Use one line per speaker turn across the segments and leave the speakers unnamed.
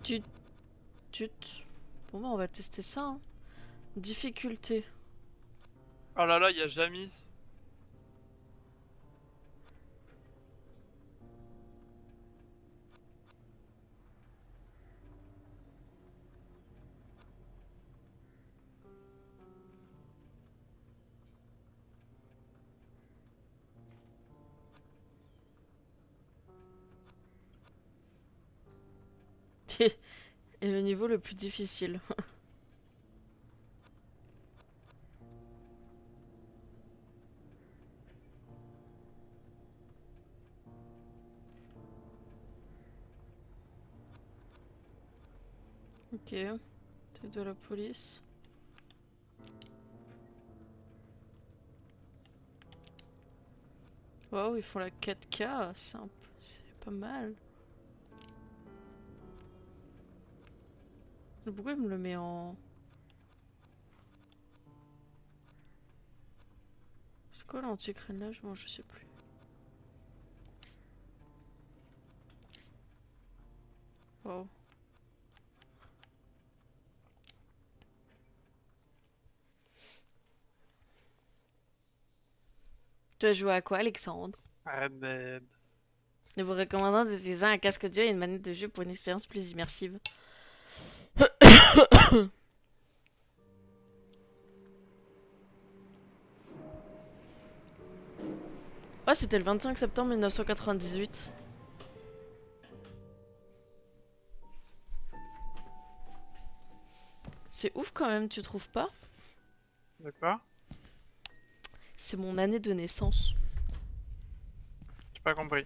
Tut, tut. Bon bah on va tester ça. Hein. Difficulté.
Oh là là, y'a Jamis.
Et le niveau le plus difficile. Ok. T'es de la police. Waouh, ils font la 4K. C'est pas mal. Pourquoi il me le met en... C'est quoi l'anti-crénage? Moi je sais plus. Waouh. Tu as joué à quoi, Alexandre?
Red Dead.
Nous vous recommandons d'utiliser un casque audio et une manette de jeu pour une expérience plus immersive. Ah, c'était le 25 septembre 1998. C'est ouf quand même, tu trouves pas?
De quoi?
C'est mon année de naissance.
J'ai pas compris.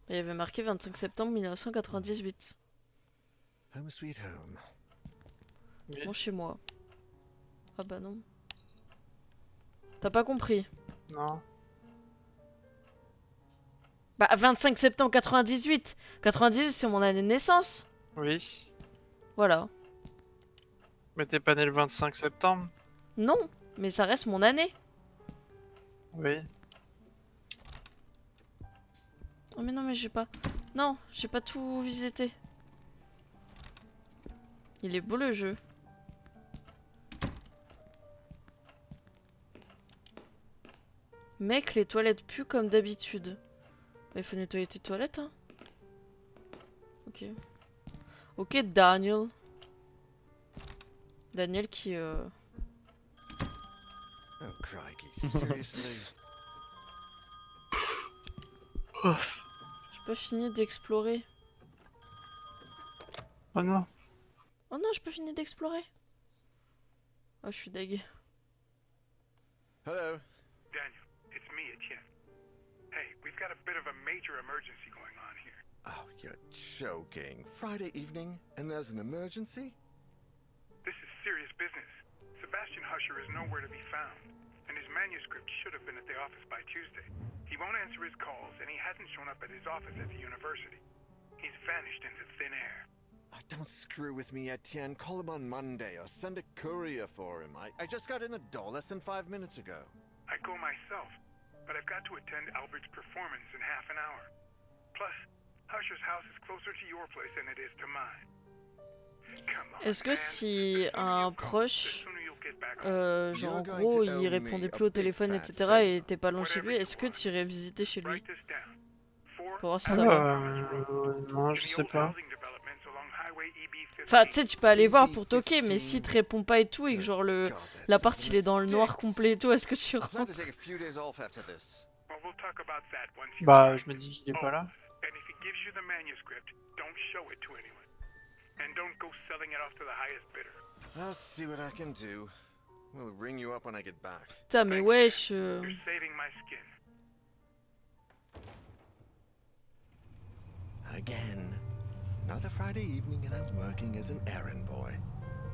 Il y avait marqué 25 septembre 1998.
Home sweet home.
Oui.
Bon, chez moi. Ah bah non. T'as pas compris?
Non.
Bah 25 septembre 98. 98 c'est mon année de naissance.
Oui.
Voilà.
Mais t'es pas né le 25 septembre?
Non, mais ça reste mon année.
Oui.
Oh mais non mais j'ai pas... Non, j'ai pas tout visité. Il est beau le jeu. Mec, les toilettes puent comme d'habitude. Bah, il faut nettoyer tes toilettes, hein. Ok. Ok, Daniel. Daniel qui...
Oh, crikey, seriously?
J'ai pas fini d'explorer.
Oh non.
Oh non, j'ai pas fini d'explorer. Oh, je suis deg.
Hello.
Daniel, it's me, Etienne. Hey, we've got a bit of a major emergency going on here.
Oh, you're joking. Friday evening, and there's an emergency?
This is serious business. Sebastian Husher is nowhere to be found, and his manuscript should have been at the office by Tuesday. He won't answer his calls, and he hasn't shown up at his office at the university. He's vanished into thin air.
Oh, don't screw with me, Etienne. Call him on Monday or send a courier for him. I just got in the door less than 5 minutes ago.
I'd go myself, but I've got to attend Albert's performance in half an hour. Plus, Husher's house is closer to your place than it is to mine. Come on,
Est-ce que
man.
si
The sooner
un
you go, the
proche,
sooner you'll get back home.
genre en
You're going
gros,
to
il
owe
répondait
me
plus
a
au
big
téléphone,
fat
etc. et
favor.
t'es pas loin de chez
Whatever
lui,
you
est-ce que
want.
tu irais visiter chez lui
Write this down. Four
pour voir si
Alpha
ça va?
Thomas Road.
Non,
In
je
the
sais
old
pas.
housing developments along Highway EB 15.
Enfin, tu sais, tu peux aller voir pour toquer, mais
EB15.
si te répond pas et tout, et que genre
God,
l'appart
that's
il est dans le noir
sticks.
complet et tout, est-ce que tu
I plan to
rentres?
take a few days off after this.
Well, we'll talk about that once you
Bah,
arrive.
je me dis qu'il est pas là.
And if he gives you the manuscript, don't show it to anyone. And don't go selling it off to the highest bidder.
I'll see what I can do. We'll ring you up when I get back.
Putain, mais
Thanks,
wesh.
You're saving my skin.
Again. Another Friday evening and I'm working as an errand boy.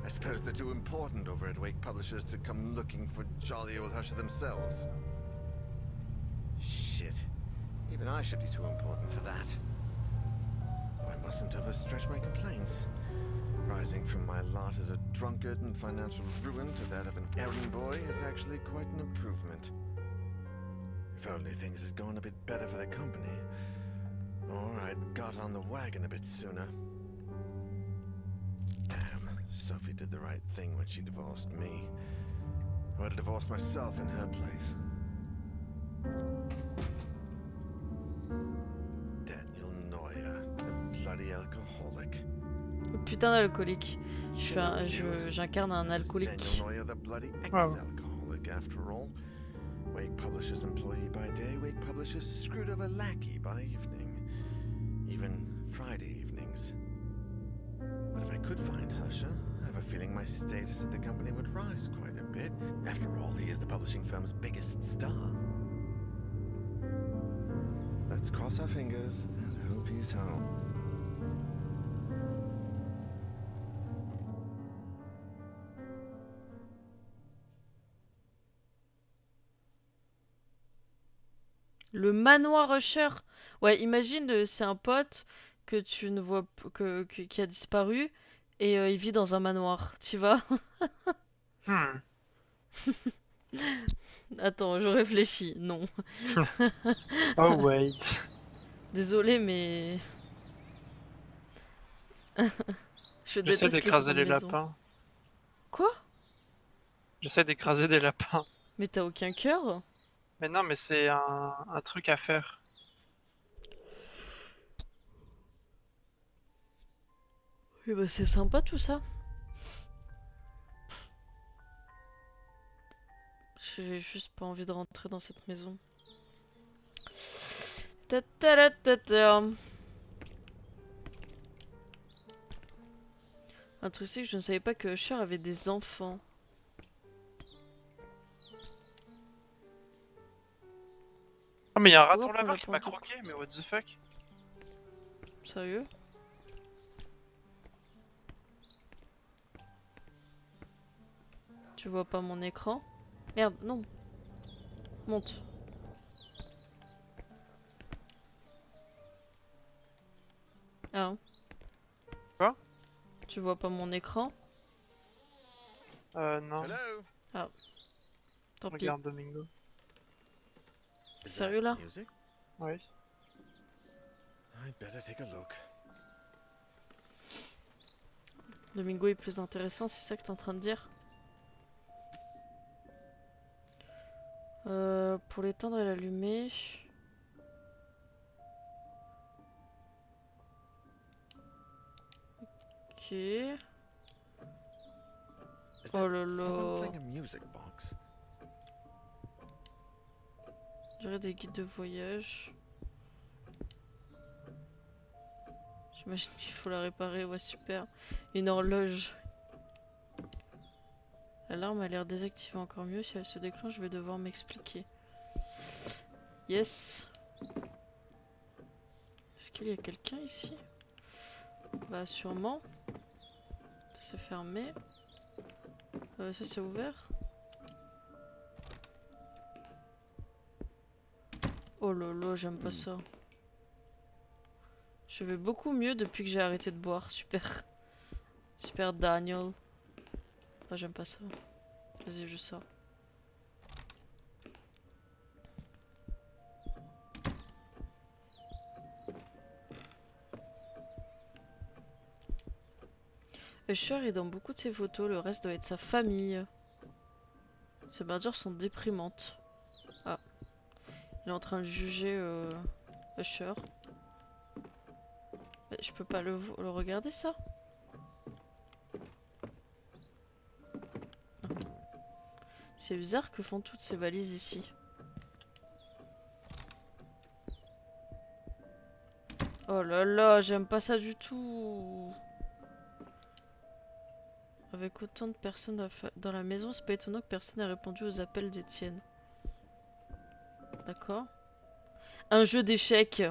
I suppose they're too important over at Wake Publishers to come looking for jolly old Husher themselves. Shit. Even I should be too important for that. Though I mustn't overstretch my complaints. Rising from my lot as a drunkard and financial ruin to that of an errand boy is actually quite an improvement. If only things had gone a bit better for the company. Or I'd got on the wagon a bit sooner. Damn, Sophie did the right thing when she divorced me. I would have divorced myself in her place. Daniel Neuer, the bloody alcoholic.
Oh, putain d'alcoolique. J'incarne un alcoolique.
Daniel Neuer, the bloody
Wow.
ex-alcoholic, after all. Wake Publishers employee by day, Wake Publishers screwed over lackey by evening. Even Friday evenings. But if I could find Husher, I have a feeling my status at the company would rise quite a bit. After all, he is the publishing firm's biggest star. Let's cross our fingers and hope he's home.
Le manoir Usher. Ouais, imagine, c'est un pote que tu ne vois qui a disparu et il vit dans un manoir. Tu vas?
Hmm.
Attends, je réfléchis. Non.
Oh wait.
Désolé, mais je
J'essaie
déteste les
d'écraser
grandes
les
maisons.
lapins.
Quoi?
J'essaie d'écraser des lapins.
Mais t'as aucun cœur?
Mais non, mais c'est un truc à faire.
Eh ben, c'est sympa tout ça. J'ai juste pas envie de rentrer dans cette maison. Ta-ta-ra-ta-ta. Un truc c'est que je ne savais pas que Usher avait des enfants.
Oh, mais il y a un raton
Pourquoi on
laveur
l'a
qui
pas
m'a
entendu?
croqué, mais what the fuck?
Sérieux? Tu vois pas mon écran? Merde, non. Monte. Ah.
Quoi?
Tu vois pas mon écran?
Non.
Hello?
Tant pis.
Regarde Domingo.
Is
Sérieux,
that
là?
music?
Oui.
I'd better take a look.
Domingo est plus intéressant, c'est ça que t'es en train de dire? Pour l'éteindre et l'allumer. Ok.
Is
Oh
that
là
someone
là.
playing a music box?
Je dirais des guides de voyage. J'imagine qu'il faut la réparer, ouais super. Une horloge. L'alarme a l'air désactivée encore mieux. Si elle se déclenche, je vais devoir m'expliquer. Yes. Est-ce qu'il y a quelqu'un ici? Bah sûrement. Ça s'est fermé. Ça c'est ouvert. Oh là là, j'aime pas ça. Je vais beaucoup mieux depuis que j'ai arrêté de boire. Super. Super Daniel. Ah, j'aime pas ça. Vas-y, je sors. Usher est dans beaucoup de ses photos, le reste doit être sa famille. Ces badgers sont déprimantes. Ah. Il est en train de juger Usher. Mais je peux pas le regarder ça? C'est bizarre que font toutes ces valises ici. Oh là là, j'aime pas ça du tout. Avec autant de personnes dans la maison, c'est pas étonnant que personne n'ait répondu aux appels d'Étienne. D'accord. Un jeu d'échecs.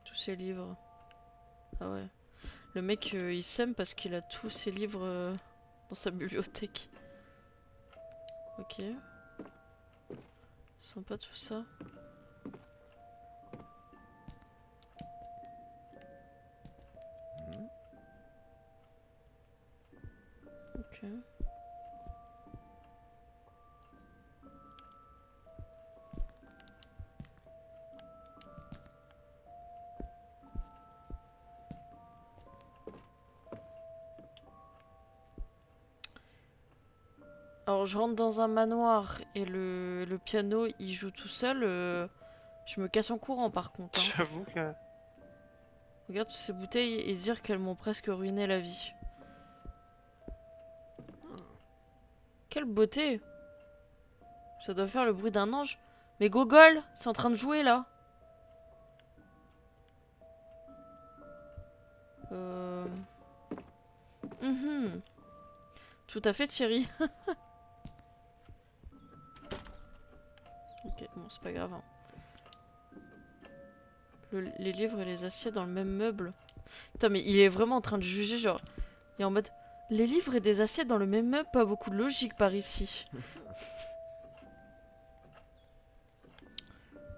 Tous ces livres. Ah ouais. Le mec, il s'aime parce qu'il a tous ses livres dans sa bibliothèque. Ok. Sympa tout ça.
Hmm?
Ok. Alors je rentre dans un manoir et le piano il joue tout seul, je me casse en courant par contre. Hein.
J'avoue que...
Regarde toutes ces bouteilles et dire qu'elles m'ont presque ruiné la vie. Quelle beauté! Ça doit faire le bruit d'un ange. Mais Gogol, c'est en train de jouer là. Mhm. Tout à fait Thierry. Ok, bon c'est pas grave. Hein. Les livres et les assiettes dans le même meuble. Putain mais il est vraiment en train de juger genre. Il est en mode... Les livres et des assiettes dans le même meuble, pas beaucoup de logique par ici.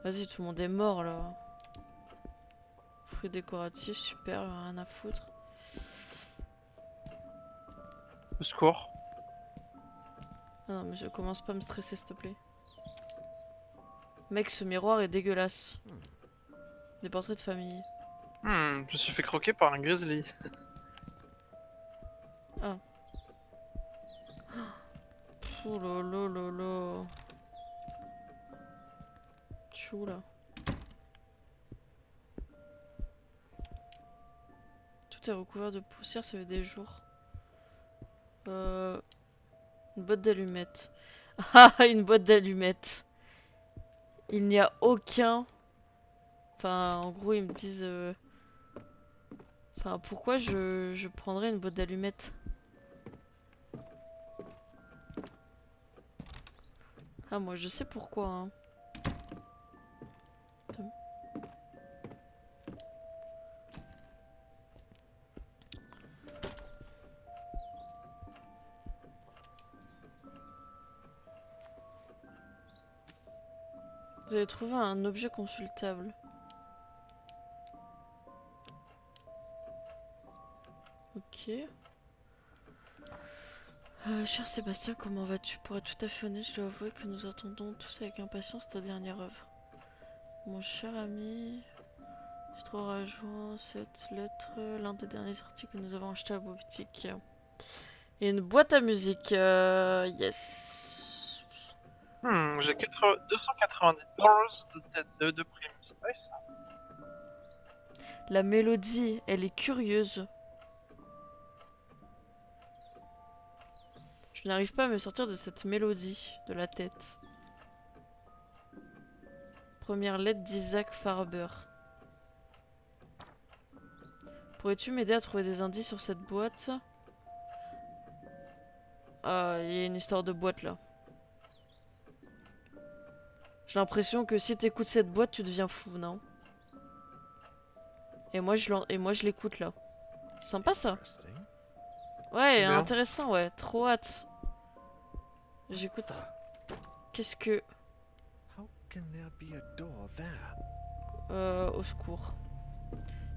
Vas-y, tout le monde est mort là. Fruits décoratifs, super, rien à foutre.
Au secours.
Ah non, mais je commence pas à me stresser, s'il te plaît. Mec, ce miroir est dégueulasse. Des portraits de famille.
Je me suis fait croquer par un grizzly.
Ah. Oh là là là là. Chou là. Tout est recouvert de poussière, ça fait des jours. Une boîte d'allumettes. Ah, une boîte d'allumettes. Il n'y a aucun... Enfin, en gros, ils me disent... Enfin, pourquoi je prendrais une boîte d'allumettes? Ah, moi, je sais pourquoi, hein. Attends. Vous avez trouvé un objet consultable. Ok. Cher Sébastien, comment vas-tu? Pour être tout à fait honnête, je dois avouer que nous attendons tous avec impatience ta dernière œuvre. Mon cher ami, tu trouveras joint cette lettre, l'un des derniers articles que nous avons acheté à boutique. Et une boîte à musique, yes.
J'ai 290 dollars de prime, c'est pas ça.
La mélodie, elle est curieuse. Je n'arrive pas à me sortir de cette mélodie de la tête. Première lettre d'Isaac Farber. Pourrais-tu m'aider à trouver des indices sur cette boîte? Ah, il y a une histoire de boîte là. J'ai l'impression que si t'écoutes cette boîte, tu deviens fou, non? Et moi je l'écoute là. Sympa ça. Ouais,
Bien.
intéressant, ouais. Trop hâte. J'écoute. Qu'est-ce que...
How can there be a door there?
Au secours.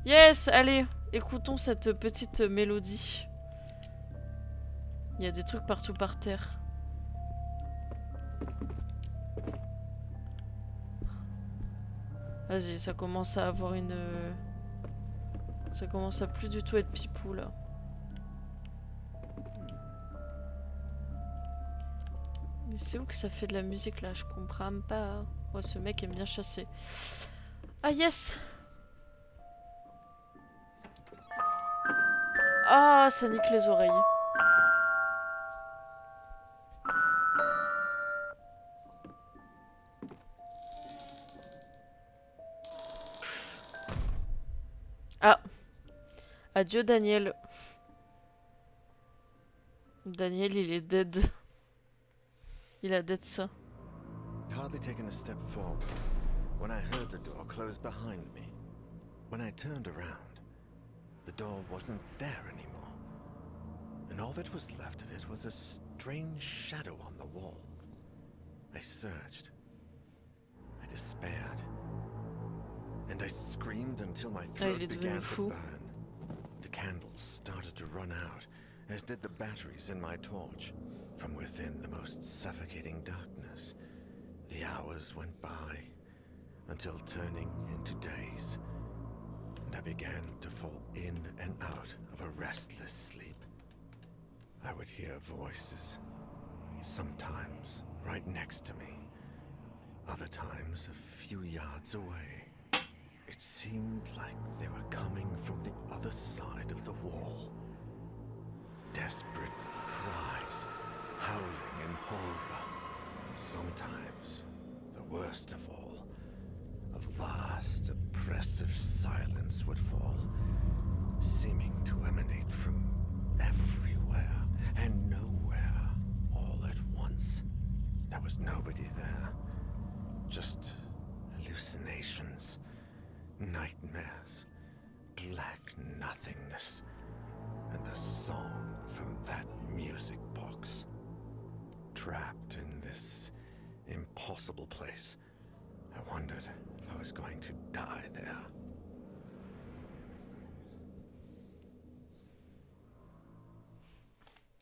Yes, allez, écoutons cette petite mélodie. Il y a des trucs partout par terre. Vas-y, ça commence à avoir une... Ça commence à plus du tout être pipou là. Mais c'est où que ça fait de la musique là? Je comprends pas. Oh, ce mec aime bien chasser. Ah yes! Ah, ça nique les oreilles. Ah! Adieu Daniel. Daniel, il est dead. Il a dead ça.
I'd hardly taken a step forward when I heard the door close behind me. When I turned around, the door wasn't there anymore. And all that was left of it was a strange shadow on the wall. I searched. I despaired. And I screamed until my throat
il est
began
devenu
to
fou.
burn. The candles started to run out, as did the batteries in my torch. From within the most suffocating darkness, the hours went by, until turning into days, and I began to fall in and out of a restless sleep. I would hear voices, Sometimes right next to me, other times a few yards away. It seemed like they were coming from the other side of the wall. Desperate cries, howling in horror. Sometimes, the worst of all, a vast, oppressive silence would fall, seeming to emanate from everywhere and nowhere all at once. There was nobody there, just hallucinations, nightmares, black nothingness, and the song from that music box. Trapped in this impossible place, I wondered if I was going to die there.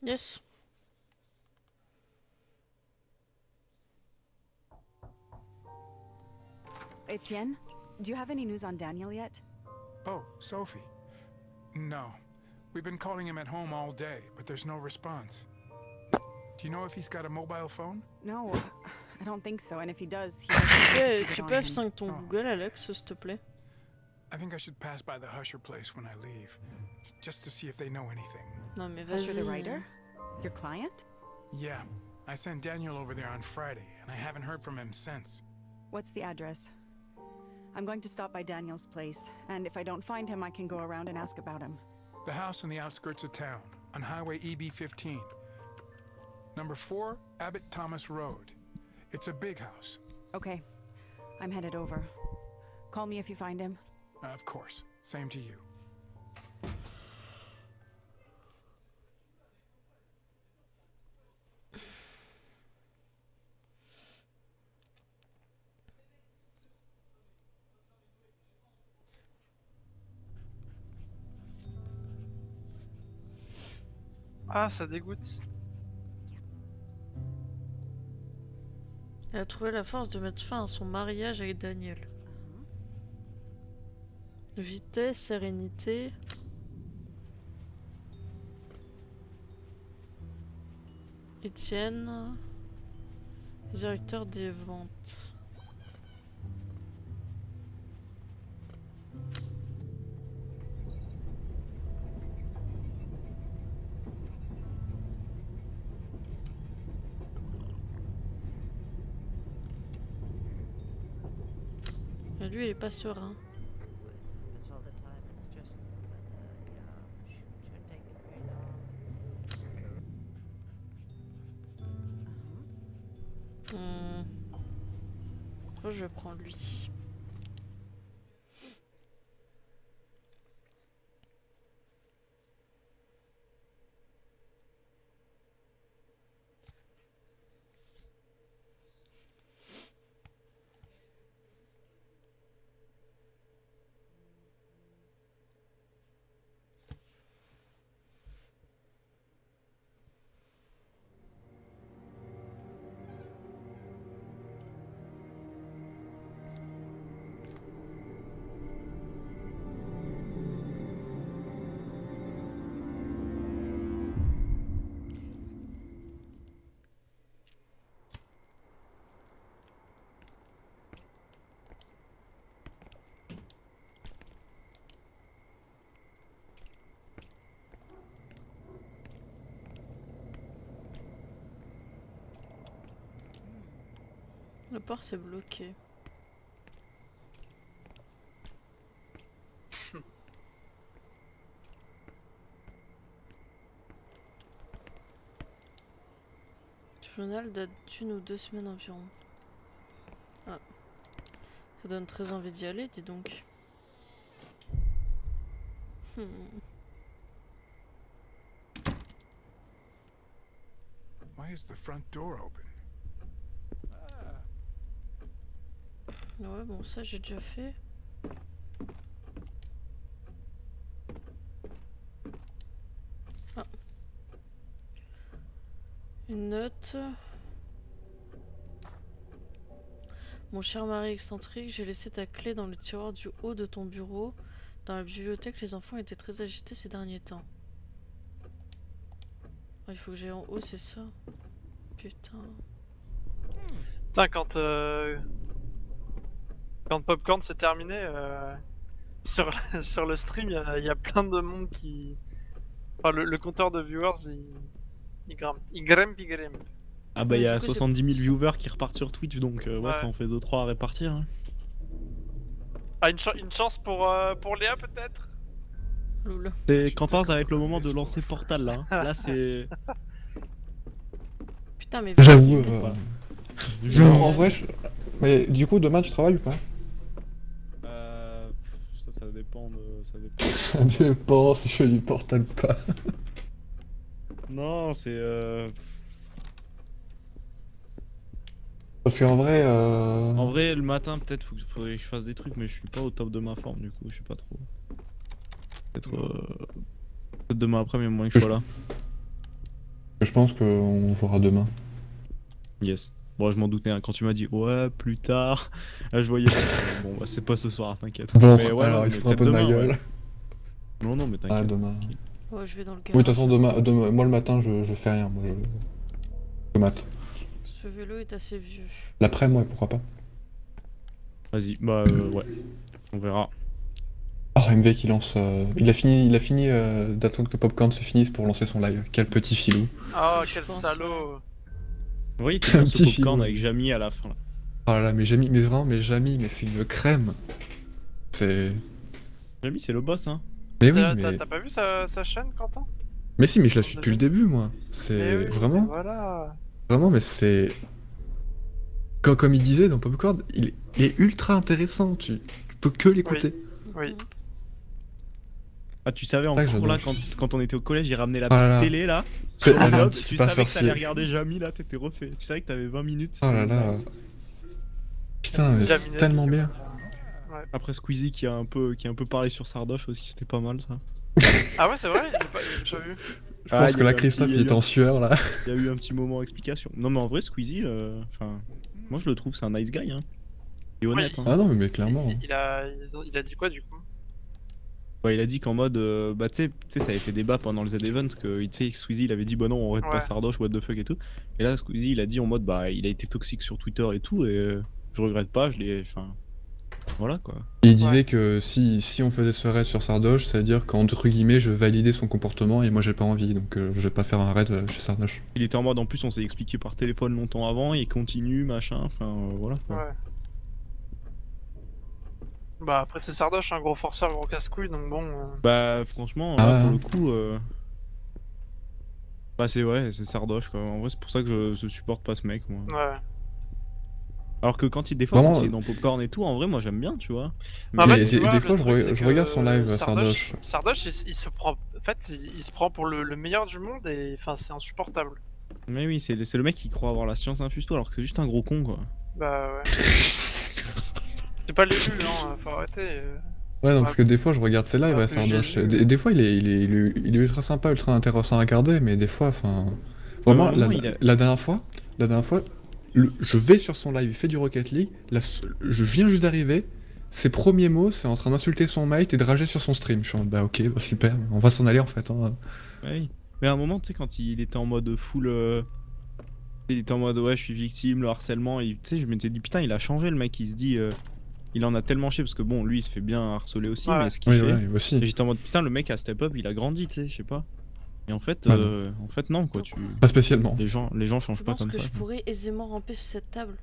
Yes.
Etienne, do you have any news on Daniel yet?
Oh, Sophie. No. We've been calling him at home all day, but there's no response. Do you know if he's got a mobile phone?
No, I don't think so. And if he does, he
Tu peux F5 ton Google, Alex, s'il te plaît?
I think I should pass by the Husher place when I leave, just to see if they know anything.
Non mais
Husher the
vas-y.
writer? Your client?
Yeah, I sent Daniel over there on Friday, and I haven't heard from him since.
What's the address? I'm going to stop by Daniel's place, and if I don't find him, I can go around and ask about him.
The house on the outskirts of town, on Highway EB-15. Number 4, Abbott Thomas Road. It's a big house.
Okay, I'm headed over. Call me if you find him.
Of course. Same to you.
Ah, ça dégoûte.
Elle a trouvé la force de mettre fin à son mariage avec Daniel. Vitesse, sérénité. Etienne, directeur des ventes. Et lui, il est pas serein.
But all the time it's just shouldn't take it very long.
Oh, je vais prendre lui. Le port s'est bloqué. Ce journal date d'1 ou 2 semaines environ. Ah. Ça donne très envie d'y aller, dis donc.
Why is the front door open?
Ouais, bon, ça j'ai déjà fait. Ah. Une note. Mon cher mari excentrique, j'ai laissé ta clé dans le tiroir du haut de ton bureau. Dans la bibliothèque, les enfants étaient très agités ces derniers temps. Ah, il faut que j'aille en haut, c'est ça? putain.
Putain, quand Popcorn s'est terminé, sur, sur le stream, il y a plein de monde qui... Enfin, le compteur de viewers, il grimpe. Il grimpe.
Ah bah il y a
Du coup, c'est-
70 000 viewers qui repartent sur Twitch, donc ouais,
Ouais.
ça en fait 2-3 à répartir. Hein.
Ah, une chance pour Léa, peut-être?
Loul.
Quentin, ça va être le moment de lancer Portal là. Hein. Là c'est...
Putain, mais
J'avoue.
vas-y,
Voilà.
En vrai, mais du coup, demain, tu travailles ou pas?
Ça dépend de... Ça dépend.
Ça dépend si je fais du Portal ou pas.
Non, c'est...
Parce qu'en vrai,
En vrai, le matin, peut-être, faudrait que je fasse des trucs, mais je suis pas au top de ma forme, du coup, je sais pas trop. Peut-être demain après, mais moins que je sois là.
je pense qu'on jouera demain.
Yes. Bon, je m'en doutais, hein, quand tu m'as dit, ouais, plus tard, là, je voyais... bon, bah, c'est pas ce soir, t'inquiète.
Bon,
Mais ouais,
alors
non,
il se
mais
fout un peu de
peut-être
ma
demain,
gueule.
ouais. Non, non, mais
Ah,
t'inquiète.
demain.
Oh, je vais dans le garage.
Oui, de toute façon, demain, moi le matin, je fais rien. Moi, je mate.
Ce vélo est assez vieux.
L'après, moi, pourquoi pas.
Vas-y, bah, ouais. On verra.
Oh, MV qui lance. Il a fini d'attendre que Popcorn se finisse pour lancer son live. Quel petit filou.
Oh,
Je
quel
pense,
salaud!
Oui,
Un
tu as ce
petit
popcorn
film.
avec Jamie à la fin. Là.
Oh là là, mais Jamie, mais vraiment, mais Jamie, mais c'est une crème. C'est.
Jamie, c'est le boss, hein.
Mais oui,
T'as pas vu sa chaîne, Quentin?
mais si, mais je la suis depuis le début, moi. C'est
Eh oui,
vraiment,
Voilà.
vraiment, mais c'est. Comme il disait dans Popcorn, il est ultra intéressant. Tu peux que l'écouter.
Oui.
Ah, tu savais en
Ah,
cours là,
j'adore.
quand on était au collège, il ramenait la
Oh là
petite
là.
télé là,
C'est
sur le
un
mode,
petit
tu
pas
savais que t'allais
sorcier.
regarder Jamie là, t'étais refait. Tu savais que t'avais 20 minutes.
Oh là
c'était
là.
nice.
Putain, mais c'est
Jamie
tellement
Natty.
bien.
Après Squeezie qui a un peu parlé sur Sardoche aussi, c'était pas mal ça.
Ah ouais, c'est vrai? J'ai pas vu.
Je pense que là, Christophe, il était en sueur là.
Il y a eu un petit moment explication. Non mais en vrai Squeezie, enfin, moi je le trouve c'est un nice guy hein. Il est honnête hein.
Ah non, mais clairement.
Il a dit quoi, du coup?
Ouais, il a dit qu'en mode, bah tu sais, ça avait fait débat pendant le Z-Event que tu sais, Squeezie il avait dit bah non, on arrête pas
Ouais.
Sardoche, what the fuck et tout. Et là Squeezie il a dit en mode bah il a été toxique sur Twitter et tout et je regrette pas, je l'ai, enfin, voilà quoi.
Et il disait que si on faisait ce raid sur Sardoche, ça veut dire qu'entre guillemets, je validais son comportement et moi j'ai pas envie, donc je vais pas faire un raid chez Sardoche.
Il était en mode en plus on s'est expliqué par téléphone longtemps avant, il continue machin, enfin voilà quoi.
Ouais. Bah après c'est Sardoche, un gros forceur, gros casse-couille, donc bon...
Bah franchement
Ah
là,
ouais.
pour le coup bah c'est ouais, c'est Sardoche quoi. En vrai c'est pour ça que je supporte pas ce mec moi.
Ouais.
Alors que quand des fois
Vraiment,
quand il est dans Popcorn et tout, en vrai moi j'aime bien tu vois.
En
Mais
fait,
des-
tu vois,
des
le
fois,
truc, c'est
je
que
regarde son live, Sardoche.
Sardoche, il se prend... En fait, il se prend pour le meilleur du monde et... Enfin, c'est insupportable.
Mais oui, c'est le mec qui croit avoir la science infuse tout alors que c'est juste un gros con quoi.
Bah ouais. C'est pas l'élu, hein, faut arrêter.
Ouais, non, parce que des fois, je regarde ses lives
Un
à
peu
Sardoche.
gêné.
Des fois, il est ultra sympa, ultra intéressant à regarder, mais des fois, enfin. Vraiment,
à un moment, il a-
la dernière fois, je vais sur son live, il fait du Rocket League, je viens juste d'arriver, ses premiers mots, c'est en train d'insulter son mate et de rager sur son stream. Je suis en mode, bah ok, bah, super, on va s'en aller en fait. Hein.
Ouais, oui. Mais à un moment tu sais quand il était en mode full il était en mode ouais je suis victime, le harcèlement, et tu sais je m'étais dit putain il a changé le mec, il se dit il en a tellement chié parce que bon lui il se fait bien harceler aussi
Ouais.
mais ce qu'il
Oui,
fait.
ouais, aussi.
Et j'étais en mode putain le mec a step up, il a grandi tu sais, je sais pas. Et en fait
Ouais,
non quoi,
Pas spécialement.
les gens changent
Je
pas
pense
comme
que
ça.
je pourrais aisément ramper sur cette table.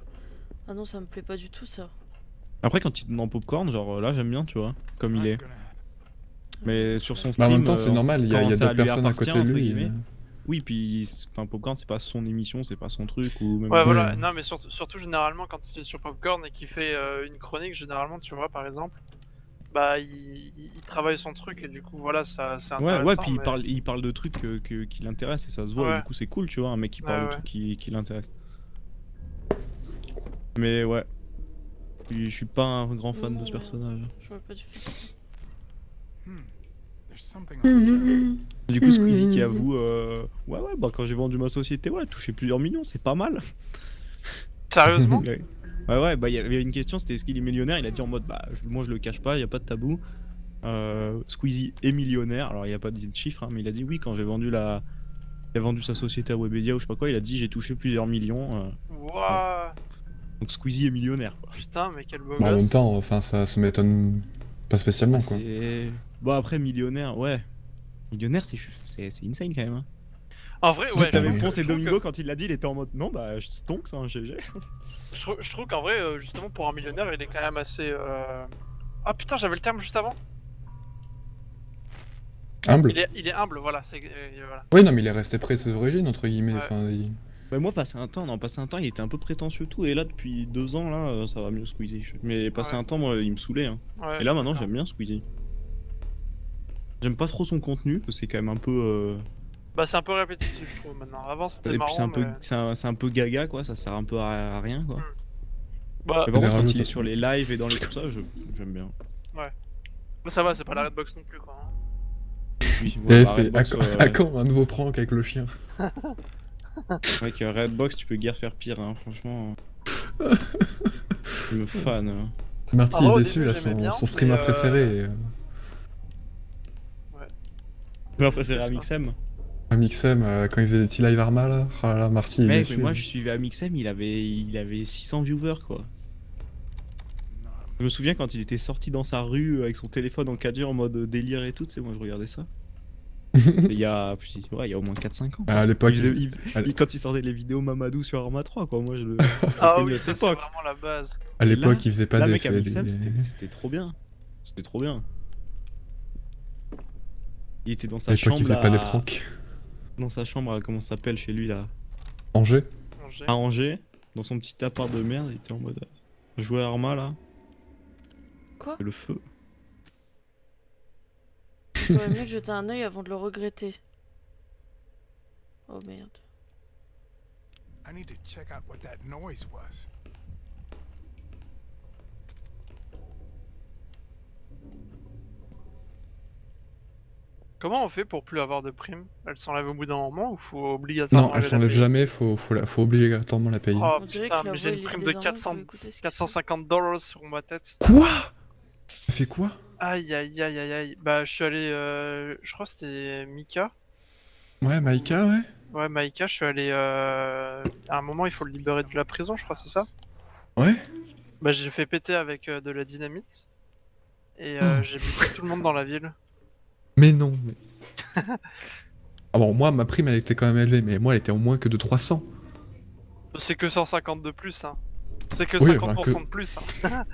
Ah non, ça me plaît pas du tout ça.
Après quand il est dans Popcorn, genre là j'aime bien tu vois, comme il est. Mais sur son
Bah,
stream
en même temps, c'est normal, il y a
quand ça
d'autres
lui
personnes à
appartient,
côté de
entre
lui.
guillemets. Oui, puis enfin Popcorn c'est pas son émission, c'est pas son truc ou même
Ouais, voilà.
Ouais.
Non, mais surtout généralement quand il est sur Popcorn et qu'il fait une chronique, généralement, tu vois, par exemple, bah il travaille son truc et du coup, voilà, ça c'est intéressant.
Ouais, puis
mais-
il parle de trucs qui l'intéressent et ça se voit, et
Ouais.
du coup c'est cool, tu vois, un mec qui parle
Ouais,
de trucs qui l'intéressent. Mais ouais, je suis pas un grand fan de ce
Non,
personnage.
J'aurais pas dû faire ça.
There's something on the check.
Du coup, Squeezie qui avoue, ouais, bah quand j'ai vendu ma société, ouais, touché plusieurs millions, c'est pas mal.
Sérieusement?
Ouais, bah il y avait une question, c'était est-ce qu'il est millionnaire? Il a dit en mode, bah moi je le cache pas, y a pas de tabou. Squeezie est millionnaire, alors il y a pas de chiffre, hein, mais il a dit oui, quand j'ai vendu Il a vendu sa société à Webedia ou je sais pas quoi, il a dit j'ai touché plusieurs millions.
Wouah.
Donc Squeezie est millionnaire quoi.
Putain, mais quel beau
Bah, en même
gosse.
temps, enfin, ça m'étonne pas spécialement, quoi.
C'est... Bon après millionnaire, ouais. Millionnaire c'est insane quand même. Hein.
En vrai, ouais.
T'avais
oui.
Ponce et
je trouve que-
Domingo quand il l'a dit, il était en mode non bah stonks hein, GG.
Je trouve qu'en vrai, justement, pour un millionnaire, il est quand même assez. Ah putain, j'avais le terme juste avant.
Humble.
Il est humble, voilà. Voilà.
Oui, non, mais il est resté près de ses origines, entre guillemets.
Ouais.
Enfin,
Bah moi passé un temps il était un peu prétentieux tout et là depuis 2 ans là ça va mieux Squeezie. Mais passé
Ouais.
un temps moi il me saoulait hein.
Ouais,
Et là
je
maintenant
suis
j'aime bien Squeezie. J'aime pas trop son contenu, parce que c'est quand même un peu...
Bah c'est un peu répétitif je trouve maintenant. Avant c'était
Et puis
marrant
c'est un peu,
mais...
c'est un peu gaga quoi, ça sert un peu à rien quoi.
Bah
Mais par
Il
contre quand
rajoute-
il est sur les lives et dans les tout ça, j'aime bien.
ça va, c'est pas la Redbox non plus quoi. Hein.
Oui,
Et
ouais, bah,
c'est
Redbox,
à quand un nouveau prank avec le chien?
Mec, Redbox tu peux guère faire pire hein, franchement. Je me fan. Hein.
Marty
Ah ouais, au
est déçu
début,
là,
j'aimais bien,
son streamer
mais,
préféré.
Tu m'as préféré Amixem.
Amixem, quand il faisait des petits live Arma là, ah là, là, Marty est
Mec,
déçu.
mais moi
hein.
je suivais Amixem, il avait 600 viewers quoi. Je me souviens quand il était sorti dans sa rue avec son téléphone en 4G en mode délire et tout, tu sais, moi je regardais ça. Il y a au moins 4-5 ans.
À l'époque,
Quand il sortait les vidéos Mamadou sur Arma 3 quoi, moi je le...
Ah
connu
oui,
à
ça
cette
c'est
époque.
vraiment la base.
à l'époque,
là-
il faisait pas
Là
des,
mec,
des-
Amixem c'était trop bien. C'était trop bien. Il était dans
à
sa
l'époque, il
chambre
faisait
là,
pas des pranks.
dans sa chambre, comment ça s'appelle chez lui là,
Angers.
Manger.
à Angers, dans son petit appart de merde, il était en mode jouer à Arma là,
Quoi?
le feu.
J'aurais mieux de jeter un œil avant de le regretter. Oh merde.
I need to check out what that noise was.
Comment on fait pour plus avoir de primes? Elles s'enlèvent au bout d'un moment ou faut obligatoirement
Non, elle
aller la
s'enlève
payer?
jamais, faut obligatoirement la payer.
Oh
On dirait
putain,
que la
mais j'ai
voix,
une
il
prime
est
de
désormais, vous pouvez écouter ce qu'il fait.
450$ sur ma tête.
Quoi? Ça fait quoi?
Aïe aïe aïe aïe aïe. Bah je suis allé, je crois que c'était Mika.
Ouais, Maïka, ouais.
Ouais, Maïka, je suis allé, à un moment il faut le libérer de la prison, je crois, c'est ça?
Ouais.
Bah j'ai fait péter avec de la dynamite. Et
Oh.
j'ai buté tout le monde dans la ville.
Mais non. Ah bon, moi, ma prime, elle était quand même élevée, mais moi, elle était au moins que de 300.
C'est que 150 de plus, hein. C'est que
Oui,
50% de plus, hein.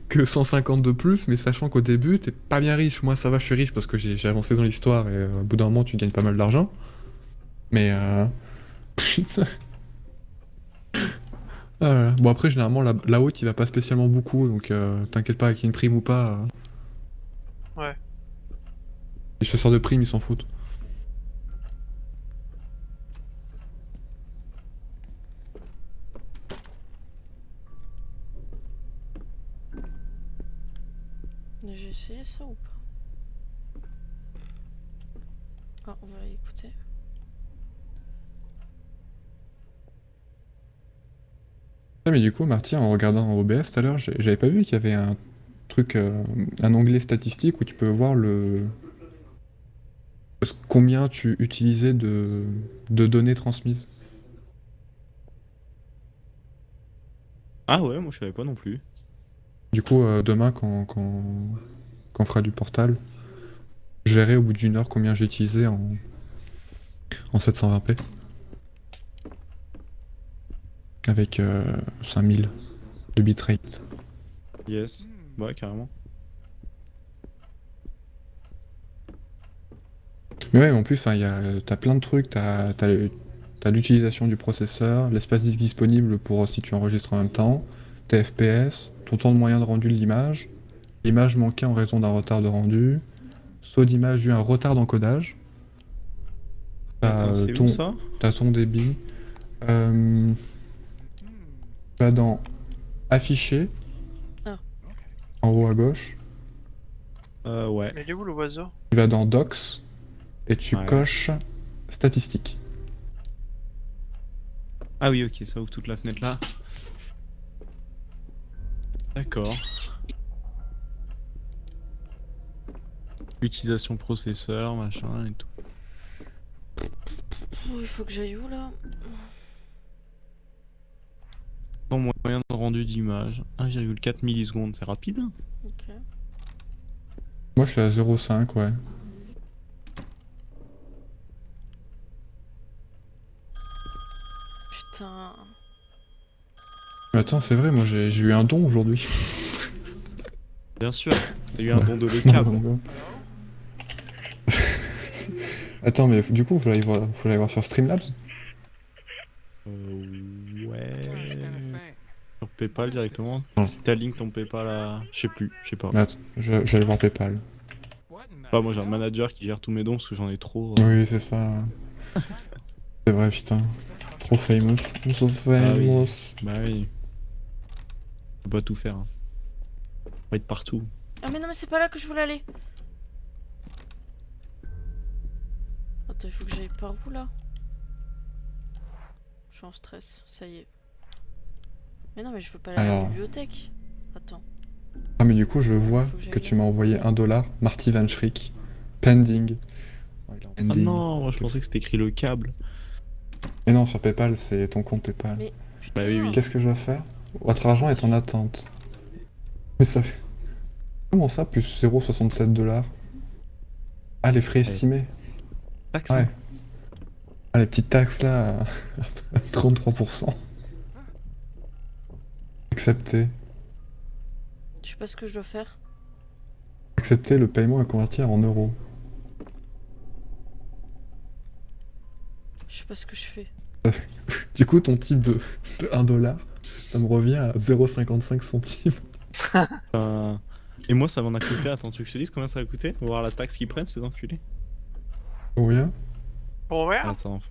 Que 150 de plus, mais sachant qu'au début, t'es pas bien riche. Moi, ça va, je suis riche parce que j'ai avancé dans l'histoire et au bout d'un moment, tu gagnes pas mal d'argent. Mais putain. Ah là là. Bon, après, généralement, la haute, il va pas spécialement beaucoup, donc t'inquiète pas, qu'il y ait une prime ou pas.
Ouais.
Les chasseurs de primes, ils s'en foutent.
J'ai essayé ça ou pas? Ah, on va écouter.
Ah, mais du coup, Marty, en regardant OBS tout à l'heure, j'avais pas vu qu'il y avait un truc, un onglet statistique où tu peux voir combien tu utilisais de données transmises.
Ah ouais, moi je savais pas non plus.
Du coup, demain, quand on fera du portal, je verrai au bout d'une heure combien j'ai utilisé en 720p. Avec 5000 de bitrate.
Yes, ouais carrément.
Mais ouais, en plus, t'as plein de trucs, t'as l'utilisation du processeur, l'espace disque disponible pour si tu enregistres en même temps, tes FPS, ton temps de moyen de rendu de l'image, l'image manquée en raison d'un retard de rendu, saut d'image dû à un retard d'encodage.
Attends, c'est où ça?
T'as ton débit. Tu vas dans Afficher,
Ah.
en haut à gauche.
Ouais.
Mais il est où le oiseau?
Tu vas dans Docs et tu
Ouais.
coches Statistiques.
Ah oui, ok, ça ouvre toute la fenêtre là. D'accord. Utilisation processeur, machin et tout.
Il faut que j'aille où là?
Bon, moyen de rendu d'image, 1,4 millisecondes, c'est rapide.
Ok.
Moi je suis à 0,5, ouais.
Putain.
Mais attends, c'est vrai, moi j'ai eu un don aujourd'hui.
Bien sûr, t'as eu un don de le câble.
Attends, mais du coup, faut aller voir sur Streamlabs.
Ouais. Sur PayPal directement. Si t'as link ton PayPal à. Je sais pas.
Mais attends, je vais aller voir PayPal.
Bah, moi j'ai un manager qui gère tous mes dons parce que j'en ai trop.
Oui, c'est ça. C'est vrai, putain. Trop famous. So famous.
Bah oui. On peut pas tout faire. Hein. Faut être partout.
Ah mais non mais c'est pas là que je voulais aller. Attends, il faut que j'aille par où là? Je suis en stress, ça y est. Mais non mais je veux pas aller à la
Alors.
bibliothèque. Attends.
Ah, mais du coup, je vois
Faut que j'aille
que
là.
tu m'as envoyé $1. Marty Van Schrick. Pending. Oh, il est en
Ah
pending.
non, moi je pensais que c'était écrit le câble.
Mais non, sur PayPal, c'est ton compte PayPal.
Mais putain.
Bah oui, oui.
Qu'est-ce que je dois faire? Votre argent est en attente. Mais ça fait... Comment ça, plus 0,67 $? Ah, les frais estimés.
Taxe.
Ouais. Ah, les petites taxes là, à 33%. Accepter.
Je sais pas ce que je dois faire.
Accepter le paiement à convertir en euros.
Je sais pas ce que je fais.
Du coup, ton type de $1, ça me revient à 0,55 centimes.
Et moi ça m'en a coûté. Attends, tu veux que je te dise combien ça a coûté? On va voir la taxe qu'ils prennent, ces enculés.
Combien?
Bon, ouais.
Attends.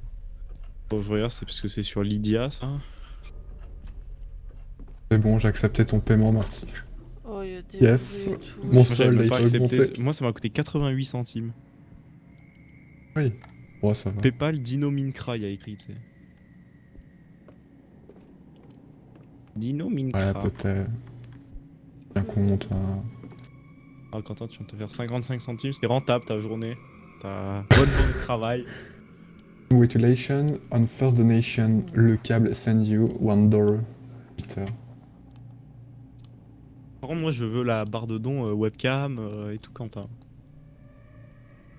Bon, je regarde, c'est parce que c'est sur Lydia ça.
C'est bon, j'ai accepté ton paiement, Marty.
Oh, il y a des
Yes.
bruits et tout.
Mon
Moi,
solde
j'avais
a
pas
été
accepté.
augmenté.
Moi ça m'a coûté 88 centimes.
Oui. Bon, ça va.
PayPal Dino Minkra, il y a écrit, tu sais. Dino Minkra.
Ouais, peut-être. Un compte.
Ah, Quentin, tu viens de te faire 55 centimes, c'était rentable ta journée. Ta bonne journée de travail.
Congratulations on first donation. Le câble send you $1. Putain.
Par contre, moi je veux la barre de dons webcam et tout, Quentin.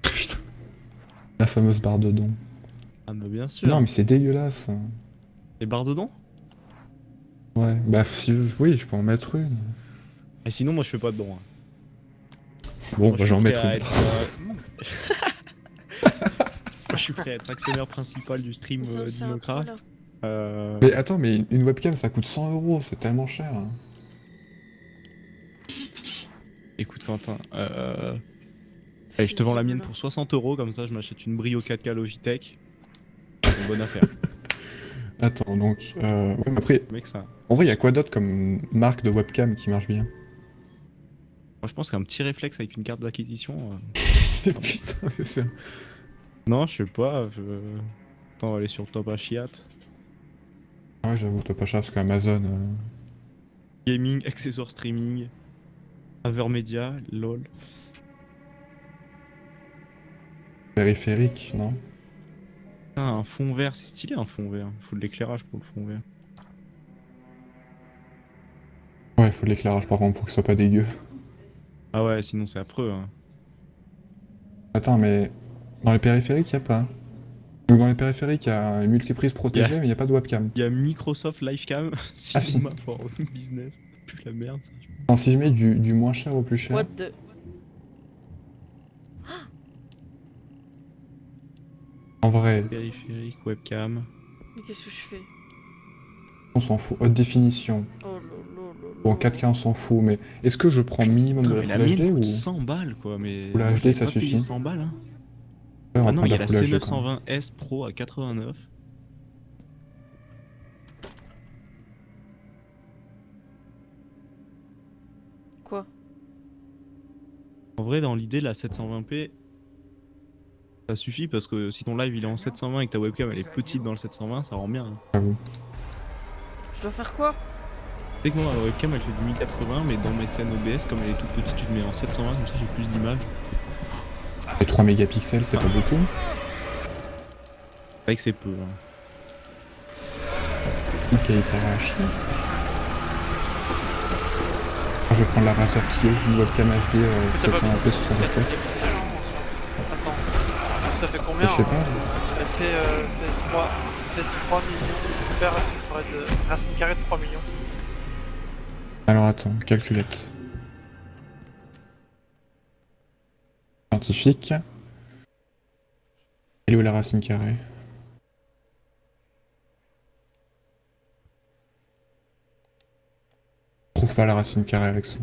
Putain. La fameuse barre de don.
Ah, mais bien sûr.
Non, mais c'est dégueulasse.
Les barres de dons?
Ouais, bah si, oui, je peux en mettre une.
Et sinon, moi je fais pas de dons. Hein.
Bon,
Moi,
bah, j'en
prêt
mettrai
à
une.
Moi, je suis prêt à être actionnaire principal du stream
Mais ça, c'est un coup,
Dinocraft.
là.
Mais attends, mais une webcam ça coûte 100 €, c'est tellement cher. Hein.
Écoute, Quentin, allez, je te vends la mienne pour 60 €, comme ça je m'achète une Brio 4K Logitech. C'est une bonne affaire.
Attends, donc. Ouais, mais après,
Mec, ça.
en vrai, il y a quoi d'autre comme marque de webcam qui marche bien?
Moi je pense qu'un petit réflexe avec une carte d'acquisition.
Putain, mais c'est.
Non, je sais pas. Attends, on va aller sur Top Achiat.
Ah ouais, j'avoue, t'as pas cher parce qu'Amazon.
Gaming, accessoires streaming, Avermedia, lol.
Périphérique, non?
Ah, un fond vert, c'est stylé un fond vert. Faut de l'éclairage pour le fond vert.
Ouais, il faut de l'éclairage par contre pour que ce soit pas dégueu.
Ah ouais, sinon c'est affreux. Hein.
Attends, mais. Dans les périphériques, y a pas. Donc dans les périphériques, il y a une multiprise protégée, mais il y a pas de webcam.
Il y a Microsoft Livecam,
Ah, si.
Cinema for Business. Plus la merde ça.
Attends, si je mets du moins cher au plus cher.
What the...
En vrai,
Périphérique, webcam.
Mais qu'est-ce que je fais?
on s'en fout. Haute définition.
Oh là là là
Bon, en
là.
4K, on s'en fout, mais est-ce que je prends minimum de
Putain,
la
mais la
Full
mienne
HD
coûte
ou.
100 balles quoi, mais.
Full
moi,
HD,
je l'ai
ça
pas payé
suffit.
100 balles hein.
Ouais, on va
Ah non, il y a la
prendre Full HD, quand même.
C920S Pro à 89.
Quoi?
En vrai, dans l'idée, la 720p, ça suffit parce que si ton live il est en 720 et que ta webcam elle est petite dans le 720, ça rend bien. Hein.
J'avoue.
Je dois faire quoi?
Tu sais que moi, la webcam elle fait du 1080, mais dans mes scènes OBS, comme elle est toute petite, je mets en 720, comme ça j'ai plus d'images.
Et 3 mégapixels, c'est pas beaucoup.
Avec que c'est peu. Hein.
Ikea Tarashi. Je vais prendre la Razer Kiyo, une webcam HD
T'as pas
720p
besoin
60
de
fps.
des pixels, hein, en soi. Attends. Ça fait combien
Je sais pas.
Ça fait 3 millions. Faire racine carrée de 3 millions.
Alors attends, calculette. Scientifique. Elle est où la racine carrée? Je trouve pas la racine carrée avec ça.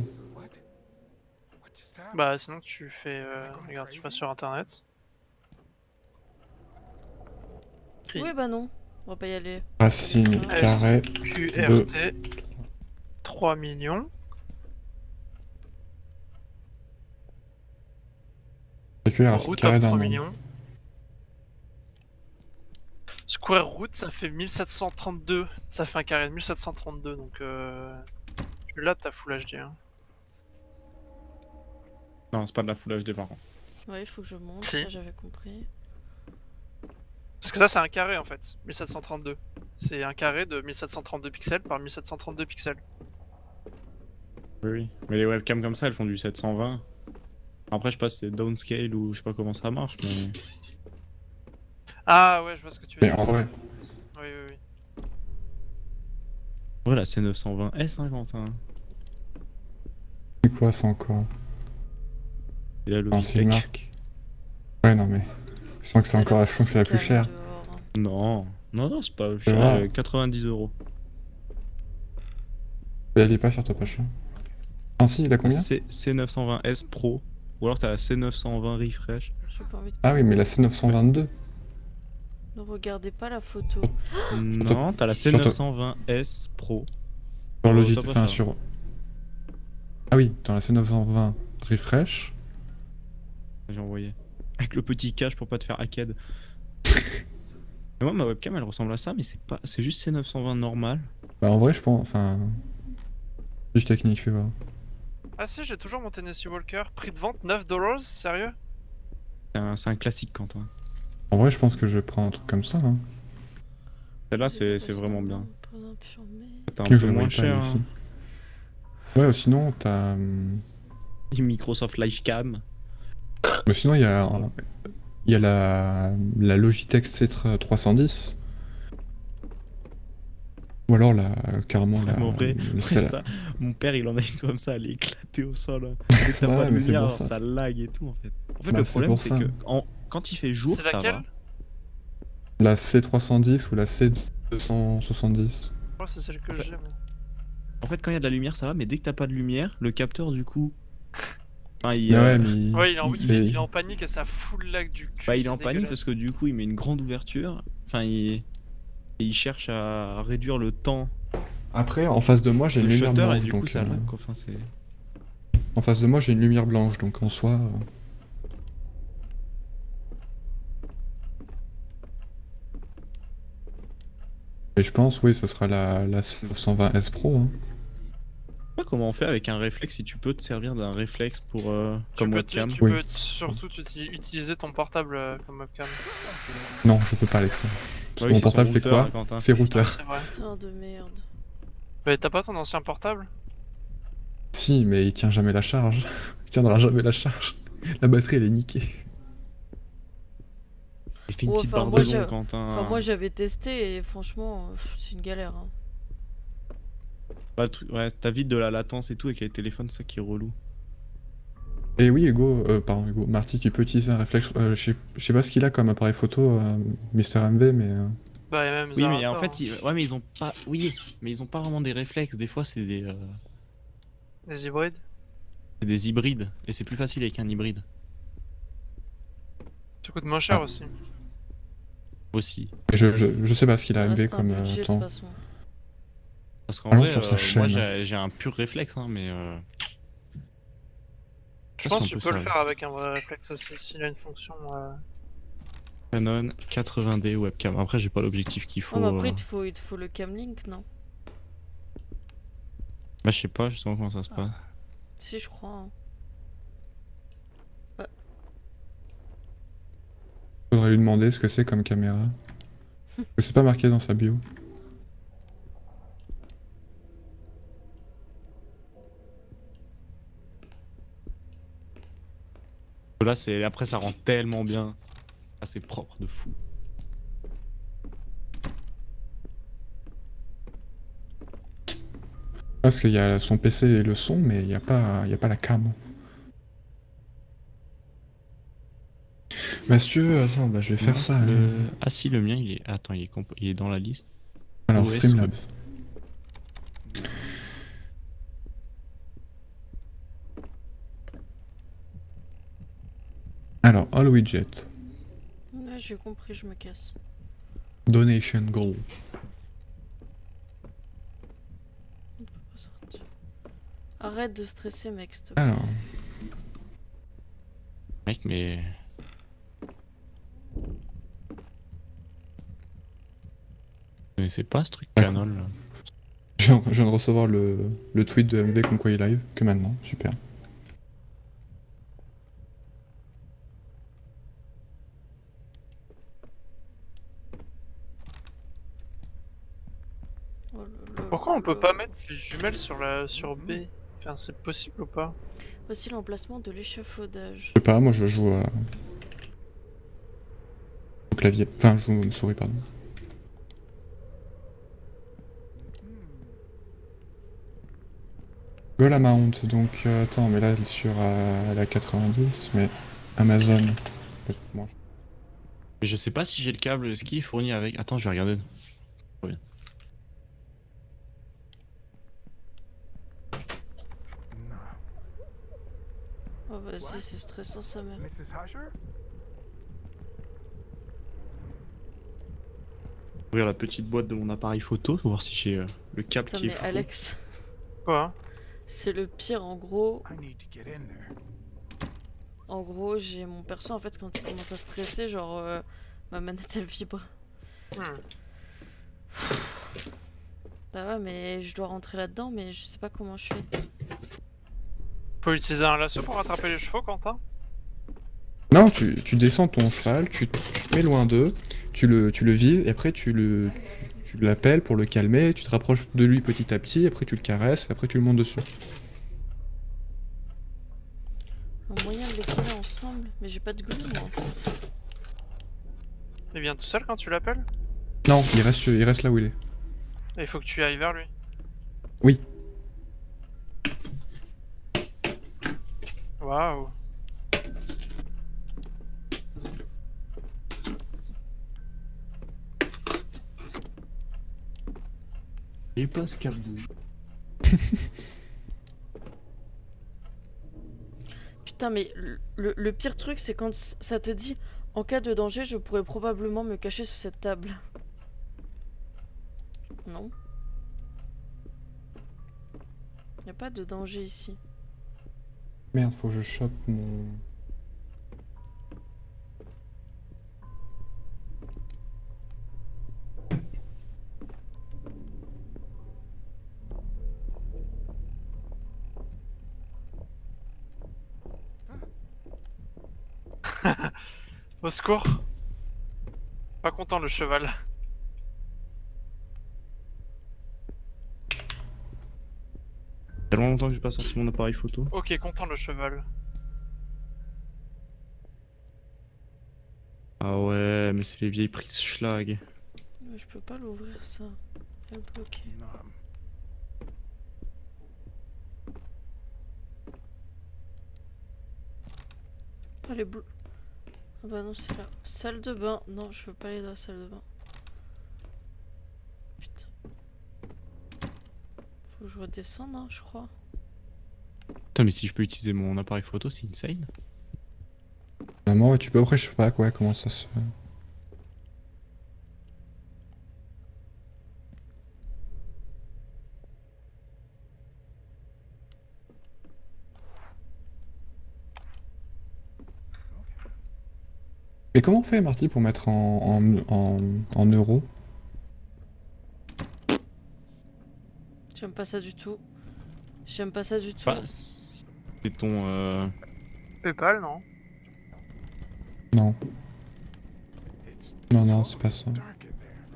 Bah sinon tu fais... regarde, tu vas sur internet.
Oui, bah non. On va pas y aller.
Racine carrée.
SQRT 3 millions.
C'est que la racine
Root
carrée
of
d'un
3
nombre.
millions. Square root ça fait 1732. Ça fait un carré de 1732 donc là t'as full HD. Hein.
Non, c'est pas de la Full HD par contre.
Ouais, il faut que je monte,
Si.
ça j'avais compris.
Parce que ça c'est un carré en fait, 1732. C'est un carré de 1732 pixels par 1732 pixels.
Oui, oui. Mais les webcams comme ça, elles font du 720. Après, je sais pas si c'est downscale ou je sais pas comment ça marche, mais.
Ah ouais, je vois ce que tu veux
Mais
dire.
en vrai,
Oui, oui, oui.
Voilà, c'est 920S, hein, Quentin.
c'est quoi ça encore?
Et la
Non, c'est une
Logitech.
marque. Ouais, non, mais. Je sens que c'est encore, je sens que c'est la plus chère.
Non, non, c'est pas
C'est
cher.
vrai.
90 €.
Et elle est pas sur Top Achat. Ah si, il a combien?
C'est C920S Pro. Ou alors t'as la C920 Refresh.
J'ai pas envie de...
Ah oui, mais la C922.
Ne regardez pas la photo.
Non, t'as la
sur
C920S Pro.
Sur
Oh,
Logitech,
Top
enfin
Achat.
sur. Ah oui, dans la C920 Refresh.
J'ai envoyé. Avec le petit cache pour pas te faire hacked. Mais moi, ma webcam elle ressemble à ça, mais c'est pas. C'est juste C920 normal.
Bah en vrai, je pense. Enfin. Fiche technique, fais voir.
Ah si, j'ai toujours mon Tennessee Walker. Prix de vente 9$, sérieux?
C'est un classique, Quentin.
En vrai, je pense que je prends un truc comme ça. Hein.
Celle-là, c'est vraiment bien. T'as un
Je
peu
le
moins
vois pas
cher.
ici.
Hein.
Ouais, sinon, t'as.
Microsoft Livecam.
Mais sinon, il y a la Logitech C310. Ou alors, carrément, la.
Mais en vrai,
celle-
ça, mon père il en a une comme ça, elle est éclatée au sol. Hein. Dès que t'as
Ouais,
pas de
mais c'est
lumière,
pour
alors
ça.
ça lag et tout en fait. En fait,
Bah,
le
c'est
problème
pour
c'est
ça.
que quand il fait jour,
C'est
ça
laquelle?
va.
La C310 ou la C270.
Oh, c'est celle que
En fait-
j'ai, moi.
En fait, quand il y a de la lumière, ça va, mais dès que t'as pas de lumière, le capteur du coup. Enfin,
Mais ouais, mais.
Ouais, il est, en,
il-
il est- il est en panique et ça fout le lag du cul.
Bah, il est
c'est
en panique
dégueulasse.
parce que du coup, il met une grande ouverture. Enfin, il cherche à réduire le temps
Après, en face de moi, j'ai
du
une lumière
shutter et
blanche.
du coup,
Donc,
ça lag quoi. Enfin, c'est.
en face de moi, j'ai une lumière blanche. Donc, en soi. Et je pense, oui, ce sera la C920S Pro. Hein.
Je sais pas comment on fait avec un réflexe si tu peux te servir d'un réflexe pour
Tu
comme
peux,
webcam.
tu
Oui.
peux surtout utiliser ton portable comme webcam.
Non, je peux pas avec ça. Parce
Ah
que
oui,
mon
c'est son
portable fait
routeur,
quoi
hein, Quentin.
Fait
Ouais,
routeur.
c'est vrai.
Putain de merde.
Mais t'as pas ton ancien portable?
Si, mais il tient jamais la charge. Il tiendra jamais la charge. La batterie, elle est niquée.
Il fait une
Ouais,
petite
enfin,
barre
moi,
de
j'ai-
long, Quentin.
Enfin, moi j'avais testé et franchement, c'est une galère. Hein.
Bah, ouais, t'as vite de la latence et tout avec les téléphones, c'est ça qui est relou.
Et oui, pardon, Hugo. Marty, tu peux utiliser un réflexe. Je sais pas ce qu'il a comme appareil photo, Mister MV, mais.
Bah, y a même
Oui, mais
Zara
en
Tor,
fait,
hein.
ouais, mais ils ont pas. Oui, mais ils ont pas vraiment des réflexes. Des fois, c'est
Des hybrides.
des hybrides. Et c'est plus facile avec un hybride
Ça coûte moins cher
Ah.
aussi.
aussi.
Je sais pas ce qu'il
Ça
a MV
reste un
comme
budget, de toute
temps.
façon.
Parce qu'en
Allons
vrai,
sur sa
moi
chaîne.
j'ai un pur réflexe, hein, mais.
Je pense que tu peux le faire avec un vrai réflexe aussi s'il a une fonction.
Canon 80D webcam. Après, j'ai pas l'objectif qu'il faut.
Oh, mais après, il te faut le camlink, non?
Bah, je sais pas justement comment ça se passe.
Si, je crois. Hein.
Faudrait lui demander ce que c'est comme caméra. C'est pas marqué dans sa bio.
Là, c'est après, ça rend tellement bien. Ah, c'est propre de fou.
Parce qu'il y a son PC et le son, mais il y a pas la cam. Bah si tu veux, attends, bah, je vais faire ça.
Ah si, le mien, il est... Attends, il est dans la liste.
Alors,
OS,
Streamlabs. Alors, all widget.
Ouais, j'ai compris, je me casse.
Donation goal.
On peut pas sortir. Arrête de stresser, mec, s'il te plaît.
Alors,
Mec, mais... Vous connaissez pas ce truc
D'accord.
Canon, là?
je viens de recevoir le tweet de MV comme quoi il live, que maintenant, super.
Oh là là
Pourquoi on
là
peut
là.
pas mettre les jumelles sur B? Enfin, c'est possible ou pas?
Voici l'emplacement de l'échafaudage.
Je sais pas, moi je joue au clavier. Enfin, je joue une souris, pardon. Goal amount, donc attends, mais là elle est sur la 90, mais Amazon. Moi.
Mais je sais pas si j'ai le câble, est-ce qu'il est fourni avec... Attends, je vais regarder.
Oh vas-y, c'est stressant sa mère.
Mrs. Husher?
Ouvrir la petite boîte de mon appareil photo pour voir si j'ai le câble
Putain
qui est
mais
fou.
Alex,
Quoi?
c'est le pire en gros.
I need to get in there.
En gros, j'ai mon perso en fait quand il commence à stresser, genre ma manette elle vibre.
Hmm.
Bah ouais, mais je dois rentrer là-dedans, mais je sais pas comment je fais.
Faut utiliser un lasso pour rattraper les chevaux, Quentin?
Non, tu descends ton cheval, tu te mets loin d'eux, tu le vises, et après tu l'appelles pour le calmer, tu te rapproches de lui petit à petit, après tu le caresses, et après tu le montes dessus.
Un moyen de les coller ensemble, mais j'ai pas de glue moi.
Il vient tout seul quand tu l'appelles?
Non, il reste là où il est.
Et il faut que tu ailles vers lui.
Oui.
Waouh.
Et pas ce câble.
Putain, mais le pire truc, c'est quand ça te dit en cas de danger, je pourrais probablement me cacher sous cette table. Non. Y a pas de danger ici.
Merde, faut que je chope mon...
Au secours. Pas content le cheval.
Ça fait longtemps que j'ai pas sorti mon appareil photo.
Ok, content le cheval.
Ah ouais, mais c'est les vieilles prises schlag.
Mais je peux pas l'ouvrir ça. Elle est bloquée.
Numb.
Ah, elle est bleue. Ah bah non, c'est là. Salle de bain. Non, je veux pas aller dans la salle de bain. Putain. Faut que je redescende, hein, je crois.
Putain, mais si je peux utiliser mon appareil photo, c'est insane.
Normalement, ouais, tu peux, après je sais pas quoi, comment ça se... Mais comment on fait, Marty, pour mettre en euros?
J'aime pas ça du tout. J'aime pas ça du tout.
Bah, c'est ton...
Paypal, non?
Non.
It's
Non, non, c'est pas ça.
dark in there.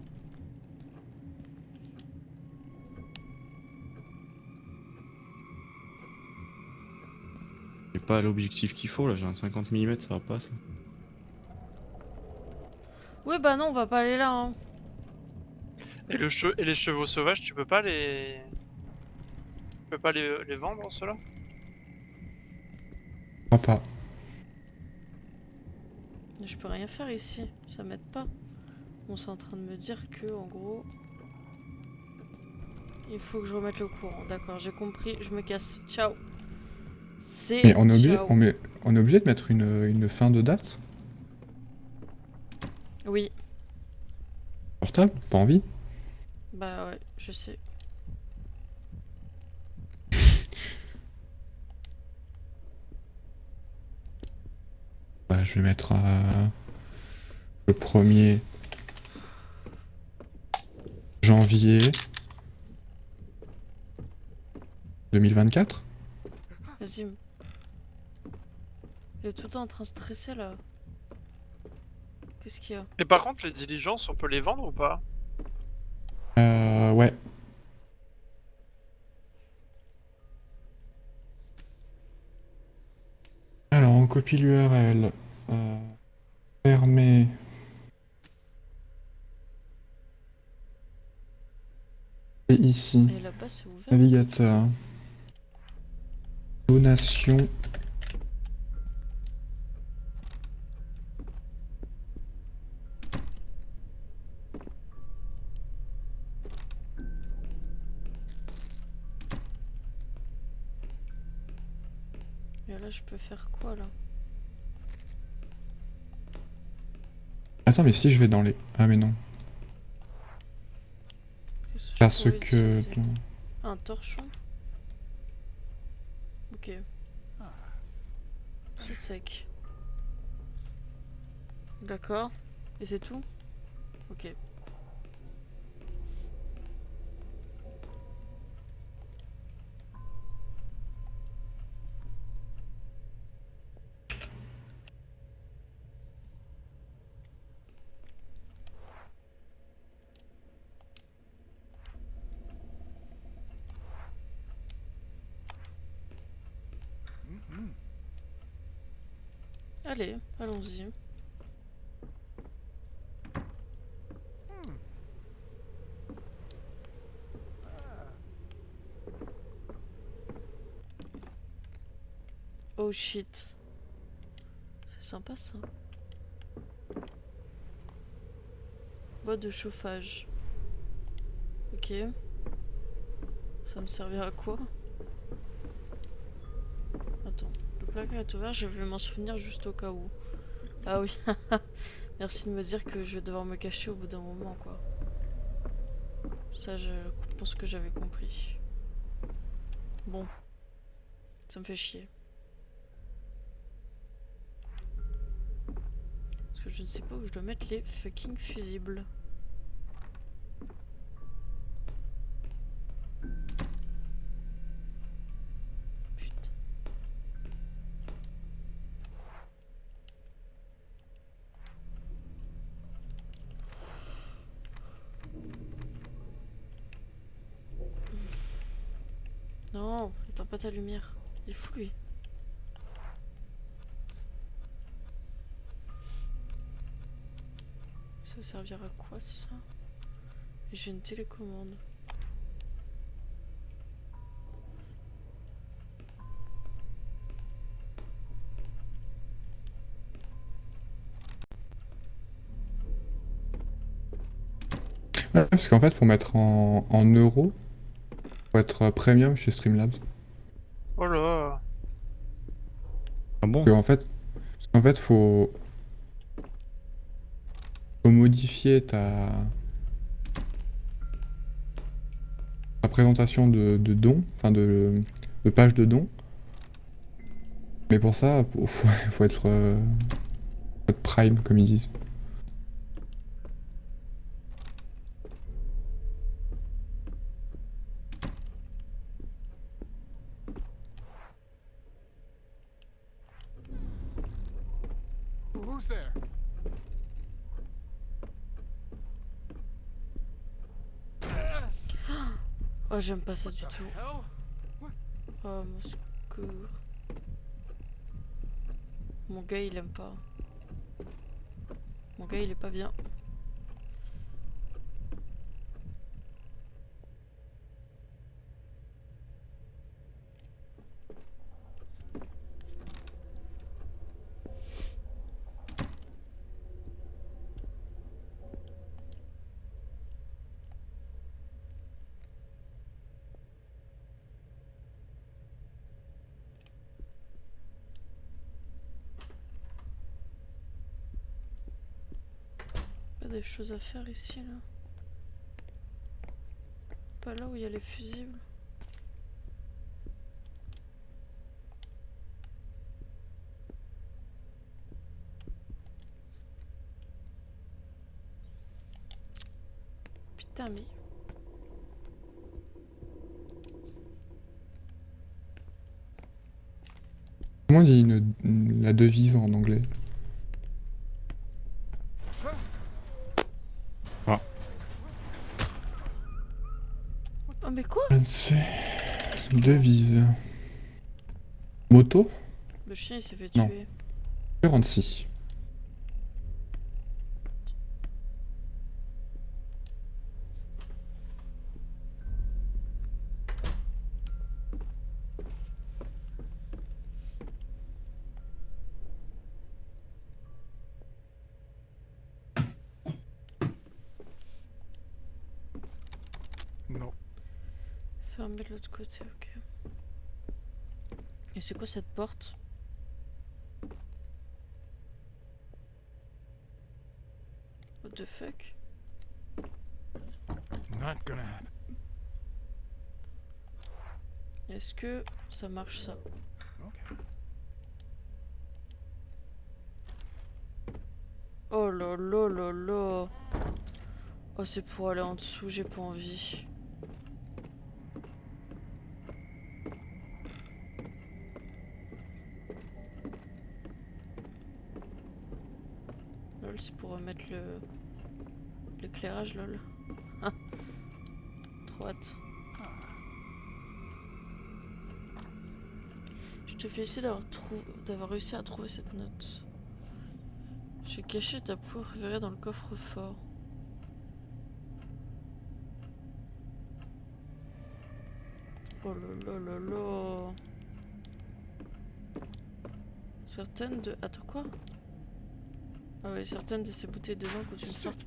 J'ai pas l'objectif qu'il faut là, j'ai un 50 mm, ça va pas ça.
Oui, bah non, on va pas aller là. Hein.
Et les chevaux sauvages, tu peux pas les... Tu peux pas les vendre, ceux-là?
Je crois pas.
Je peux rien faire ici, ça m'aide pas. Bon, c'est en train de me dire que, en gros, il faut que je remette le courant. D'accord, j'ai compris, je me casse. Ciao. C'est
Mais on est obligé,
ciao.
on est obligé de mettre une fin de date?
Oui,
Portable? Pas envie?
bah ouais, je sais.
Bah, je vais mettre le 1er janvier 2024.
Vas-y. Il est tout le temps en train de stresser là. Qu'est-ce qu'il y a?
Et par contre, les diligences, on peut les vendre ou pas?
Ouais. Alors, on copie l'URL. Fermer. Et ici,
Et là-bas, c'est ouvert.
navigateur. Donation.
Et là, je peux faire quoi là?
Attends, mais si je vais dans les... Ah mais non.
Qu'est-ce je
Parce
pourrais
que...
utiliser Un torchon? Ok. C'est sec. D'accord. Et c'est tout? Ok. Allez, allons-y. Oh shit. C'est sympa ça. Boîte de chauffage. Ok. Ça me servira à quoi? Attends. Le placard est ouvert, je vais m'en souvenir juste au cas où. Ah oui. Merci de me dire que je vais devoir me cacher au bout d'un moment quoi. Ça je pense que j'avais compris. Bon. Ça me fait chier. Parce que je ne sais pas où je dois mettre les fucking fusibles. Putain. Non, éteins pas ta lumière. Il est fou lui. Ça va servir à quoi ça? J'ai une télécommande.
Ouais, parce qu'en fait, pour mettre en euros, faut être premium chez Streamlabs.
Oh là.
Ah bon?
Parce qu'en fait, faut modifier ta présentation de dons, enfin de page de dons. Mais pour ça, faut être prime, comme ils disent.
Who's there?
Oh j'aime pas ça du
The
tout.
hell?
Oh mon secours. Mon gars il aime pas. Mon gars il est pas bien. Pas des choses à faire ici là. Pas là où il y a les fusibles. Putain mais...
Comment on dit la devise en anglais?
Oh mais quoi?
Je ne sais. Devise. Moto?
Le chien il s'est fait
Non.
tuer.
46.
Non.
Fermé de l'autre côté, ok. Et c'est quoi cette porte? What the fuck?
Not gonna happen.
Est-ce que ça marche ça?
Okay.
Oh là là là là. Oh c'est pour aller en dessous, j'ai pas envie. Lol, c'est pour remettre l'éclairage lol. Ah. Trop hâte. Je te félicite d'avoir réussi à trouver cette note. J'ai caché ta peau préférée dans le coffre-fort. Oh là là là là. Certaines de... Attends quoi? Ah ouais, certaines de ces bouteilles de vin coûtent une fortune.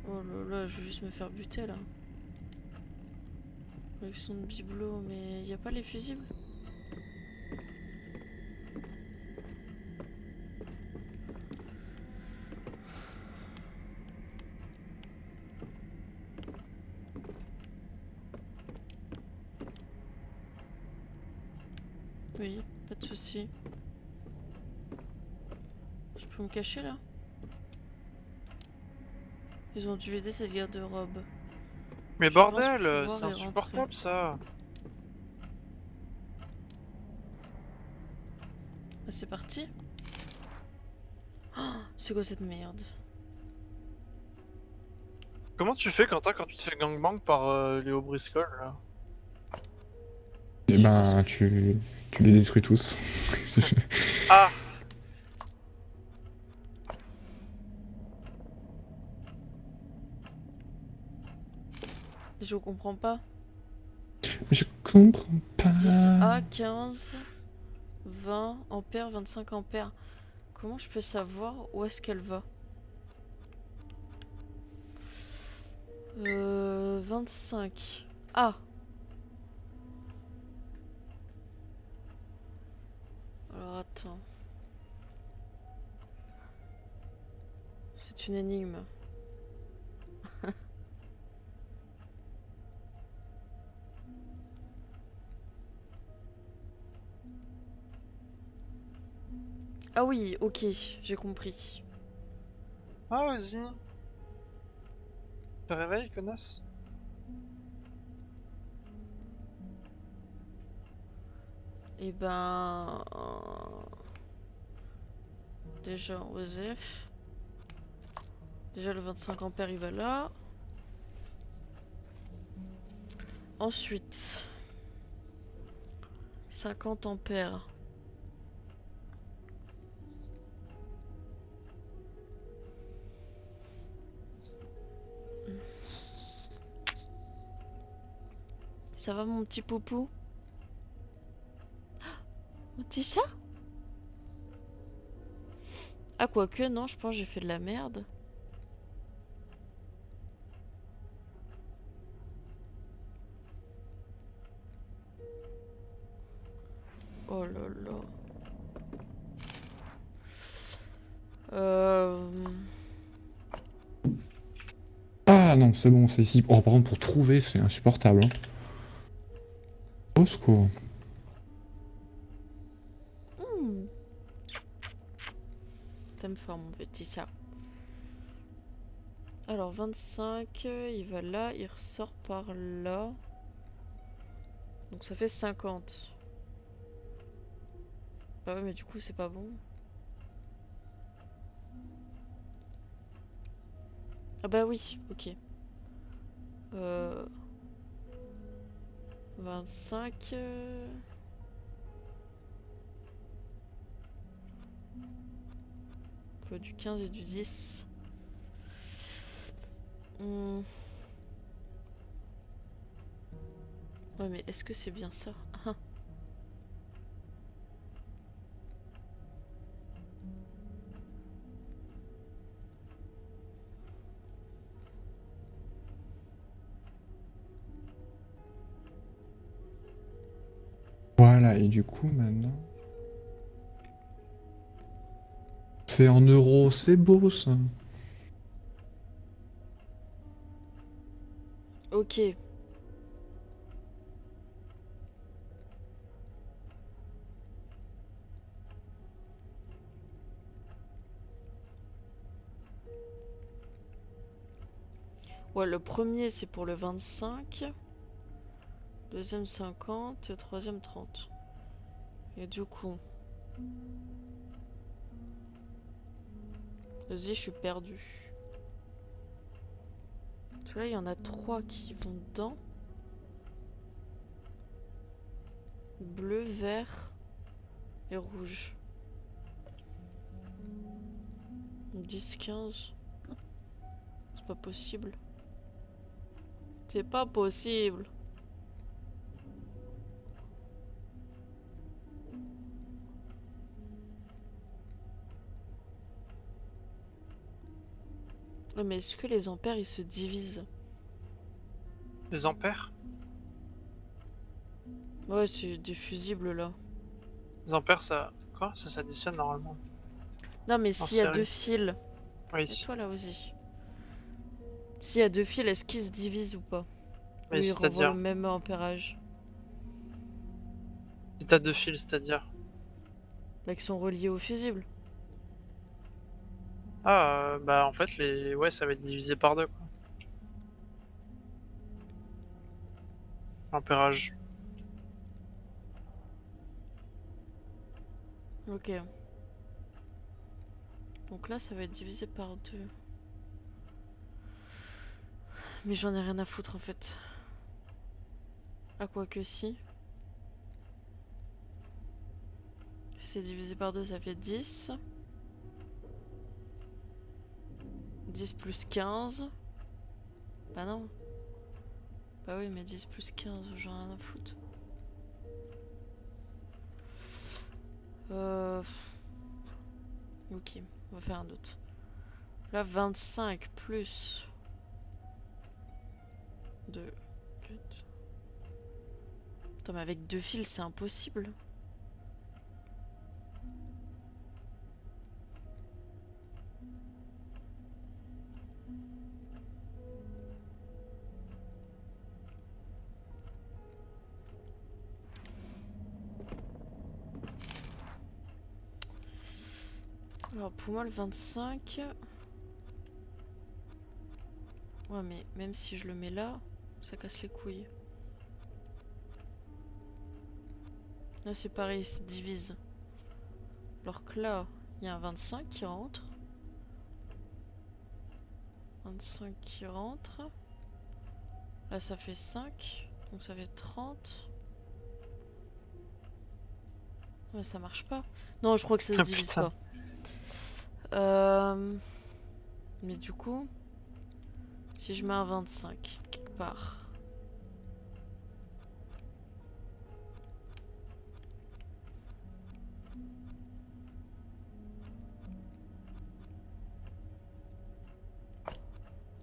Oh là là, je vais juste me faire buter là. Collection de bibelots, mais y a pas les fusibles? Oui, pas de souci. Je peux me cacher là? Ils ont dû vider cette garde-robe.
Mais
Je pense
bordel,
pouvoir
c'est
y rentrer.
insupportable ça.
Ah, c'est parti. Oh, c'est quoi cette merde?
Comment tu fais Quentin quand tu te fais gangbang par Léo Briscoe là?
Et ben, tu les détruis tous.
Ah!
Je comprends pas.
Je comprends pas.
10A, 15, 20 ampères, 25 ampères. Comment je peux savoir où est-ce qu'elle va? 25. Ah! Alors attends. C'est une énigme. Ah oui, ok, j'ai compris.
Ah vas-y. Te réveille, connasse.
Et ben... Déjà, Osef. Déjà, le 25 ampères, il va là. Ensuite, 50 ampères. Ça va mon petit poupou? Mon petit chat? Ah quoique non, je pense que j'ai fait de la merde. Oh là là.
Ah non, c'est bon, c'est ici. Oh, par contre, pour trouver, c'est insupportable. Hein. Au secours.
T'aimes fort mon petit chat. Alors 25, il va là, il ressort par là. Donc ça fait 50. Ah ouais mais du coup c'est pas bon. Ah bah oui, ok. 25... Faut du 15 et du 10. Ouais mais est-ce que c'est bien ça? Ah.
Voilà, et du coup, maintenant... C'est en euros, c'est beau, ça.
Ok. Ouais, le premier c'est pour le 25. Deuxième 50 et troisième 30. Et du coup... Vas-y, je suis perdu. Parce que là, il y en a 3 qui vont dedans. Bleu, vert et rouge. 10, 15. C'est pas possible. C'est pas possible. Ouais, mais est-ce que les ampères ils se divisent?
Les ampères?
Ouais, c'est des fusibles là.
Les ampères, ça... Quoi? Ça s'additionne normalement.
Non, mais
En
s'il y a
série.
2 fils. Et
Oui.
toi là aussi. S'il y a 2 fils, est-ce qu'ils se divisent ou pas? Ou
Mais
ils renvoient le
c'est-à-dire...
même ampérage?
Si t'as 2 fils, c'est-à-dire...
Bah, qui sont reliés au fusible.
Ah, bah en fait, les... Ouais, ça va être divisé par 2, quoi. Ampérage.
Ok. Donc là, ça va être divisé par 2. Mais j'en ai rien à foutre en fait. Ah, quoi que si. Si c'est divisé par 2, ça fait 10. 10 plus 15. Bah non. Bah oui, mais 10 plus 15, j'en ai rien à foutre. Ok, on va faire un autre. Là, 25 plus 2. 4. Attends, mais avec 2 fils, c'est impossible. Alors pour moi le 25... Ouais mais même si je le mets là, ça casse les couilles. Là c'est pareil, il se divise. Alors que là, il y a un 25 qui rentre. 25 qui rentre. Là ça fait 5. Donc ça fait 30. Ouais, ça marche pas. Non, je crois que ça se divise
Putain.
pas. Mais du coup, si je mets un 25 quelque part.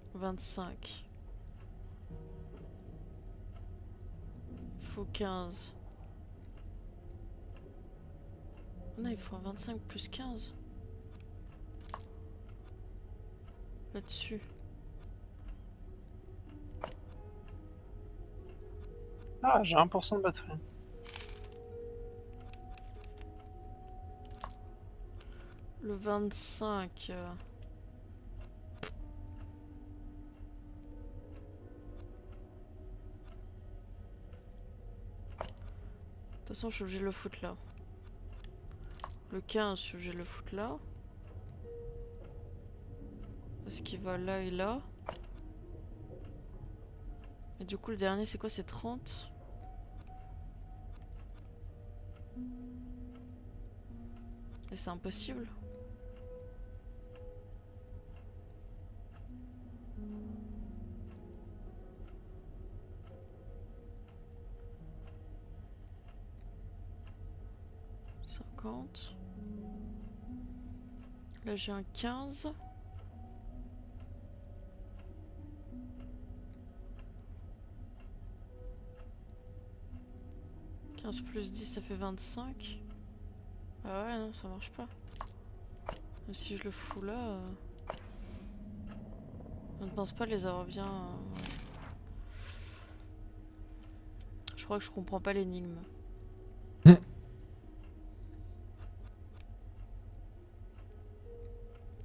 « 25. Il faut 15. Non, il faut un 25 plus 15. Là-dessus.
Ah, j'ai 1% de batterie.
Le 25. De toute façon, je suis obligé de le foutre là. Le 15, je suis obligé de le foutre là. Parce qu'il va là et là. Et du coup, le dernier, c'est quoi? C'est 30. Et c'est impossible. Là j'ai un 15. Plus 10 ça fait 25. Ah ouais non ça marche pas. Même si je le fous là... Je ne pense pas les avoir bien... Je crois que je comprends pas l'énigme.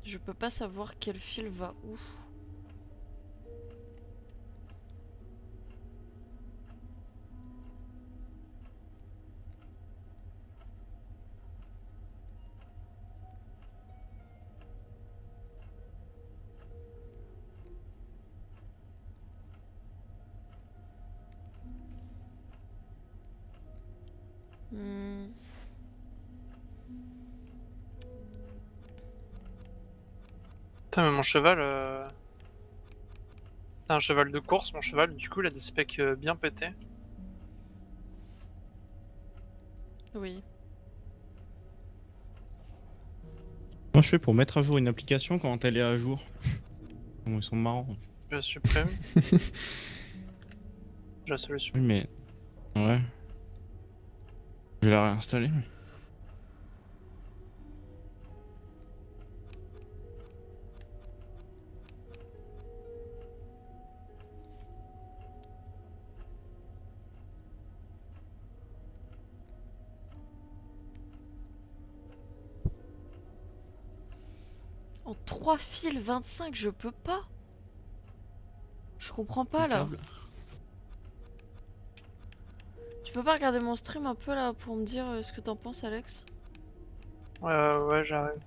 Je peux pas savoir quel fil va où.
Putain, mais mon cheval... C'est un cheval de course, mon cheval, du coup il a des specs bien pétés.
Oui.
Comment je fais pour mettre à jour une application quand elle est à jour? Bon, ils sont marrants.
Je supprime. J'ai la solution.
Oui, mais. Ouais. Je vais la réinstaller.
En 3 fils 25, je peux pas. Je comprends pas là. Tu peux pas regarder mon stream un peu là pour me dire ce que t'en penses, Alex?
Ouais, j'arrive.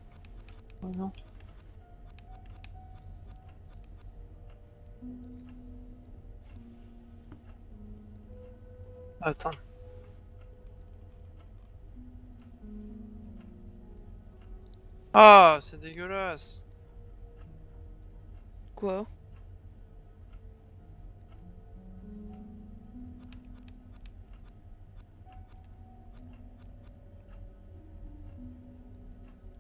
Oh non. Attends. Ah, c'est dégueulasse.
Quoi?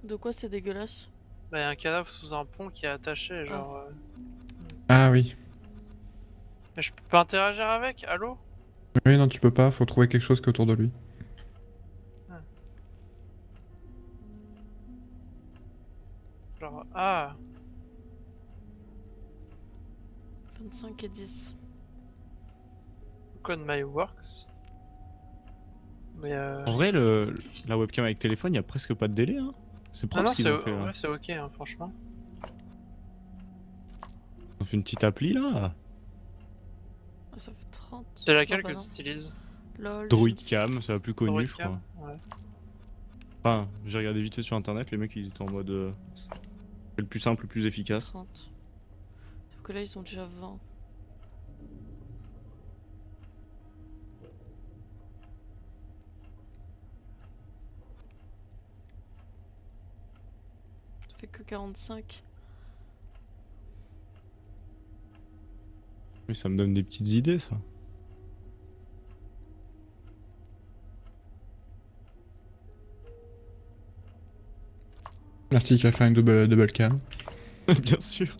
De quoi c'est dégueulasse?
Bah, y a un cadavre sous un pont qui est attaché, genre.
Ah oui.
Mais je peux pas interagir avec? Allô?
Oui, non, tu peux pas, faut trouver quelque chose qui est autour de lui.
Genre, ah.
25 et 10.
Code My Works. Mais
En vrai, la webcam avec téléphone, il y a presque pas de délai. Hein. C'est propre
non,
ce qu'ils ont fait. Là.
ouais, c'est ok, hein, franchement.
Ils ont fait une petite appli là.
Ah, ça fait 30.
C'est laquelle
Non, bah
que
non.
tu utilises?
Lol.
Droidcam, c'est la plus connue, je
Droidcam
crois.
Ouais.
Enfin, j'ai regardé vite fait sur internet, les mecs ils étaient en mode. C'est le plus simple, le plus efficace.
30. Sauf que là ils sont déjà 20. fait que 45.
Mais ça me donne des petites idées, ça.
L'article a fait une double cam.
Bien sûr.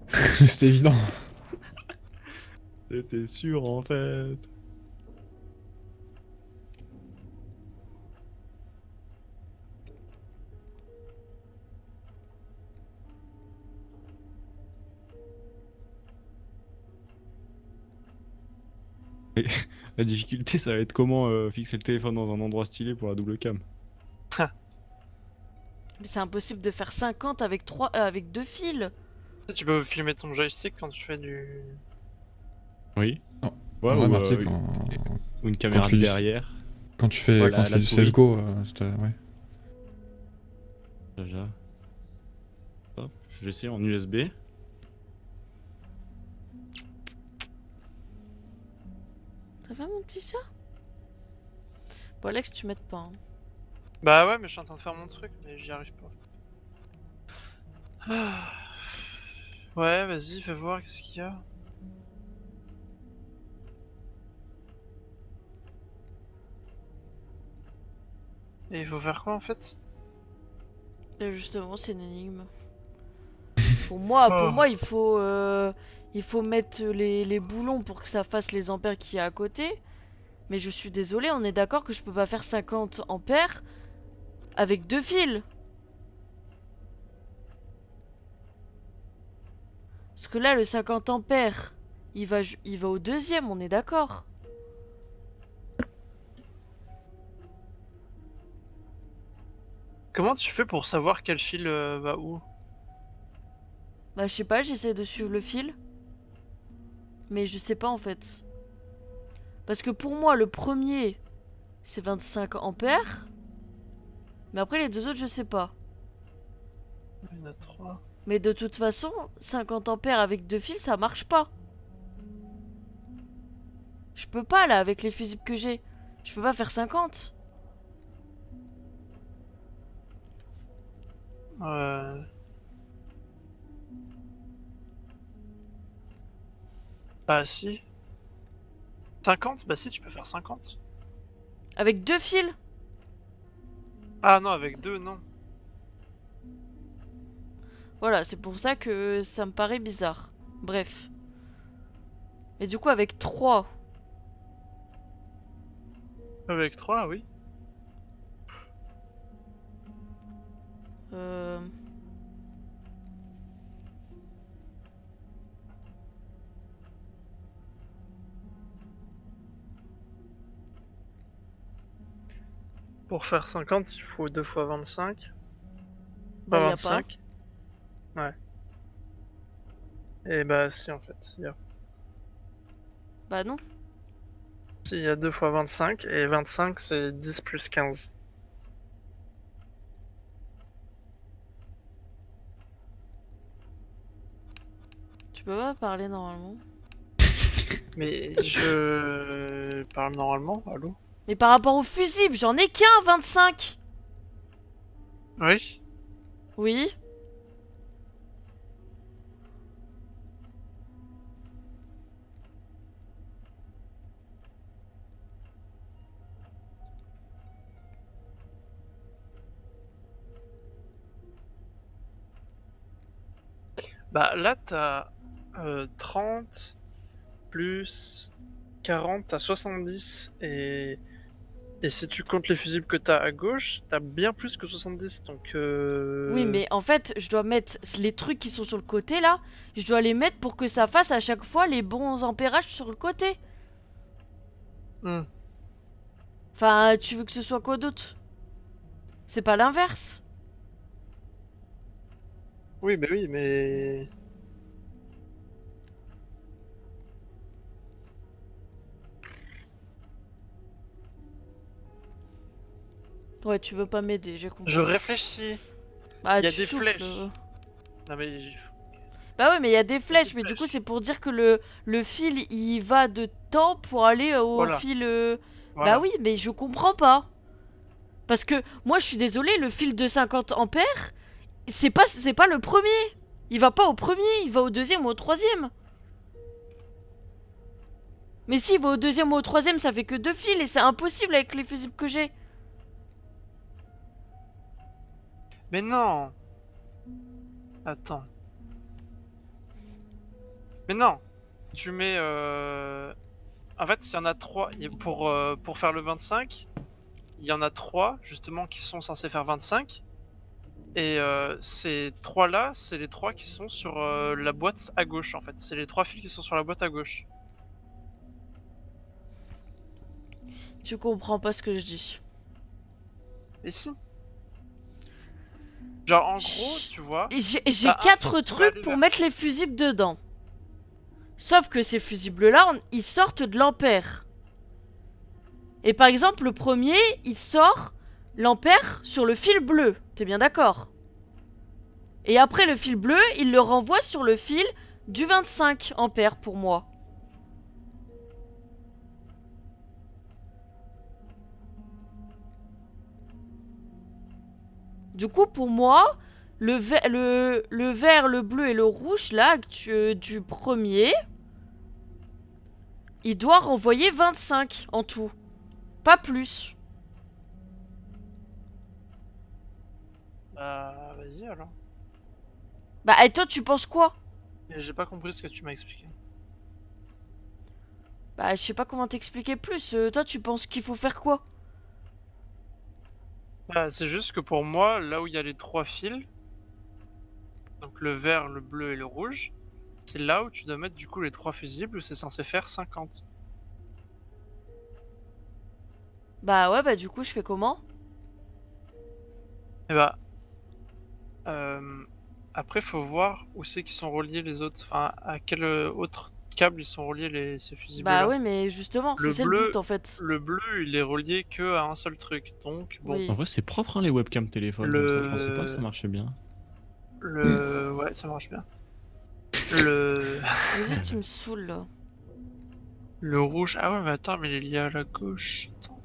C'était évident.
C'était sûr, en fait. Et la difficulté, ça va être comment fixer le téléphone dans un endroit stylé pour la double cam.
Mais c'est impossible de faire 50 avec 2 fils.
Tu peux filmer ton joystick quand tu fais du...
Oui.
Non.
Ouais,
En vrai,
ou,
Marty,
ou une caméra
tu fais du-
derrière.
quand tu fais,
Voilà,
quand tu
la
fais du
souris.
CSGO, ouais.
Déjà. Hop, je vais essayer en USB.
Ça va mon petit chat? Bon Alex, tu m'aides pas. Hein.
Bah ouais, mais je suis en train de faire mon truc, mais j'y arrive pas. Ah. Ouais, vas-y, fais voir, qu'est-ce qu'il y a. Et il faut faire quoi en fait?
Là justement, c'est une énigme. Pour moi, il faut mettre les boulons pour que ça fasse les ampères qu'il y a à côté. Mais je suis désolée, on est d'accord que je peux pas faire 50 ampères avec 2 fils. Parce que là, le 50 ampères, il va au deuxième, on est d'accord.
Comment tu fais pour savoir quel fil va où?
Bah je sais pas, j'essaie de suivre le fil. Mais je sais pas en fait. Parce que pour moi, le premier, c'est 25 ampères. Mais après, les deux autres, je sais pas.
Il y en a 3.
Mais de toute façon, 50 ampères avec 2 fils, ça marche pas. Je peux pas là, avec les fusibles que j'ai. Je peux pas faire 50.
Bah si. 50? Bah si, tu peux faire 50.
Avec 2 fils.
Ah non, avec 2, non.
Voilà, c'est pour ça que ça me paraît bizarre. Bref. Et du coup, avec 3.
Avec 3, oui.
Euh...
Pour faire 50, il faut 2 fois 25.
Bah, y a pas.
25. Ouais. Et bah si en fait, il y a.
Bah non.
Si, il y a 2 fois 25, et 25 c'est 10 plus 15.
Tu peux pas parler normalement.
Mais je parle normalement, allô?
Mais par rapport au fusible, j'en ai qu'un 25.
Oui.
Oui.
Bah là t'as 30 plus 40, t'as 70 et si tu comptes les fusibles que t'as à gauche, t'as bien plus que 70 donc
Oui, mais en fait, je dois mettre les trucs qui sont sur le côté là. Je dois les mettre pour que ça fasse à chaque fois les bons ampérages sur le côté.
Hmm.
Enfin, tu veux que ce soit quoi d'autre? C'est pas l'inverse.
Oui, mais oui, mais...
Ouais, tu veux pas m'aider, j'ai compris.
Je réfléchis.
Bah,
y a
tu
des
souffles.
flèches. Non mais...
Bah ouais, mais il y a des flèches,
des
mais du coup,
flèches.
c'est pour dire que le fil, il va de temps pour aller au
Voilà.
fil...
Voilà.
Bah oui, mais je comprends pas. Parce que, moi, je suis désolée, le fil de 50 ampères, c'est pas le premier. Il va pas au premier, il va au deuxième ou au troisième. Mais s'il va au deuxième ou au troisième, ça fait que 2 fils et c'est impossible avec les fusibles que j'ai.
Mais non. Attends. Mais non. Tu mets... En fait, s'il y en a 3, pour faire le 25, il y en a 3, justement, qui sont censés faire 25. Et ces 3-là, c'est les 3 qui sont sur la boîte à gauche, en fait. C'est les 3 fils qui sont sur la boîte à gauche.
Tu comprends pas ce que je dis.
Et si. Genre, en gros, tu vois...
Et j'ai
t'as un
4
fil qui va
trucs
aller
pour
là.
mettre les fusibles dedans. Sauf que ces fusibles-là, ils sortent de l'ampère. Et par exemple, le premier, il sort l'ampère sur le fil bleu. T'es bien d'accord? Et après le fil bleu, il le renvoie sur le fil du 25 ampères pour moi. Du coup, pour moi, le vert, le bleu et le rouge, là, du premier, il doit renvoyer 25 en tout. Pas plus.
Bah, vas-y alors.
Bah, et toi, tu penses quoi?
Et j'ai pas compris ce que tu m'as expliqué.
Bah, je sais pas comment t'expliquer plus. Toi, tu penses qu'il faut faire quoi?
Bah, c'est juste que pour moi, là où il y a les 3 fils, donc le vert, le bleu et le rouge, c'est là où tu dois mettre du coup les 3 fusibles où c'est censé faire 50.
Bah ouais, bah du coup, je fais comment?
Et bah, après, faut voir où c'est qu'ils sont reliés les autres. Enfin, à quel autre câble ils sont reliés ces fusibles-là.
Bah ouais, mais justement,
Le
c'est ça le
bleu-
but en fait.
Le bleu, il est relié que à un seul truc. Donc, bon.
Oui.
En vrai, c'est propre hein, les webcams téléphone comme ça. Je pensais pas que ça marchait bien.
Ouais, ça marche bien. Le
Vas-y, tu me saoules là.
le rouge. Ah ouais, mais attends, mais il est lié à la gauche. Attends.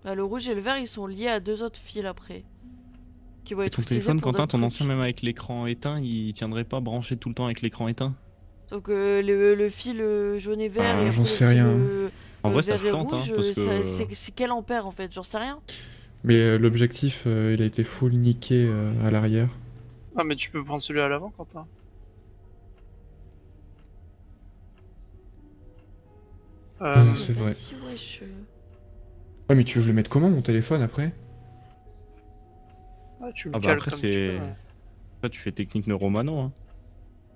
Bah, le rouge et le vert, ils sont liés à 2 autres fils après. Qui vont
Et
être
ton
utilisés
téléphone,
pour
Quentin,
d'autres
ton
trucs.
ancien, même avec l'écran éteint, il tiendrait pas branché tout le temps avec l'écran éteint?
Donc le fil jaune et vert et
Ah,
après
j'en
le
sais
fil
rien.
En vrai, ça
vert
se
et
tente, hein,
rouge,
parce que...
c'est quel ampère en fait? J'en sais rien.
Mais l'objectif, il a été full niqué à l'arrière.
Ah, mais tu peux prendre celui à l'avant, Quentin.
Non,
Mais
c'est vrai.
vas-y, wesh.
Ouais, mais tu veux que je le mette comment mon téléphone après?
Ouais, tu le
Ah bah
cales
après,
comme tu peux.
c'est...
Ouais.
Là, tu fais technique neuromano, hein.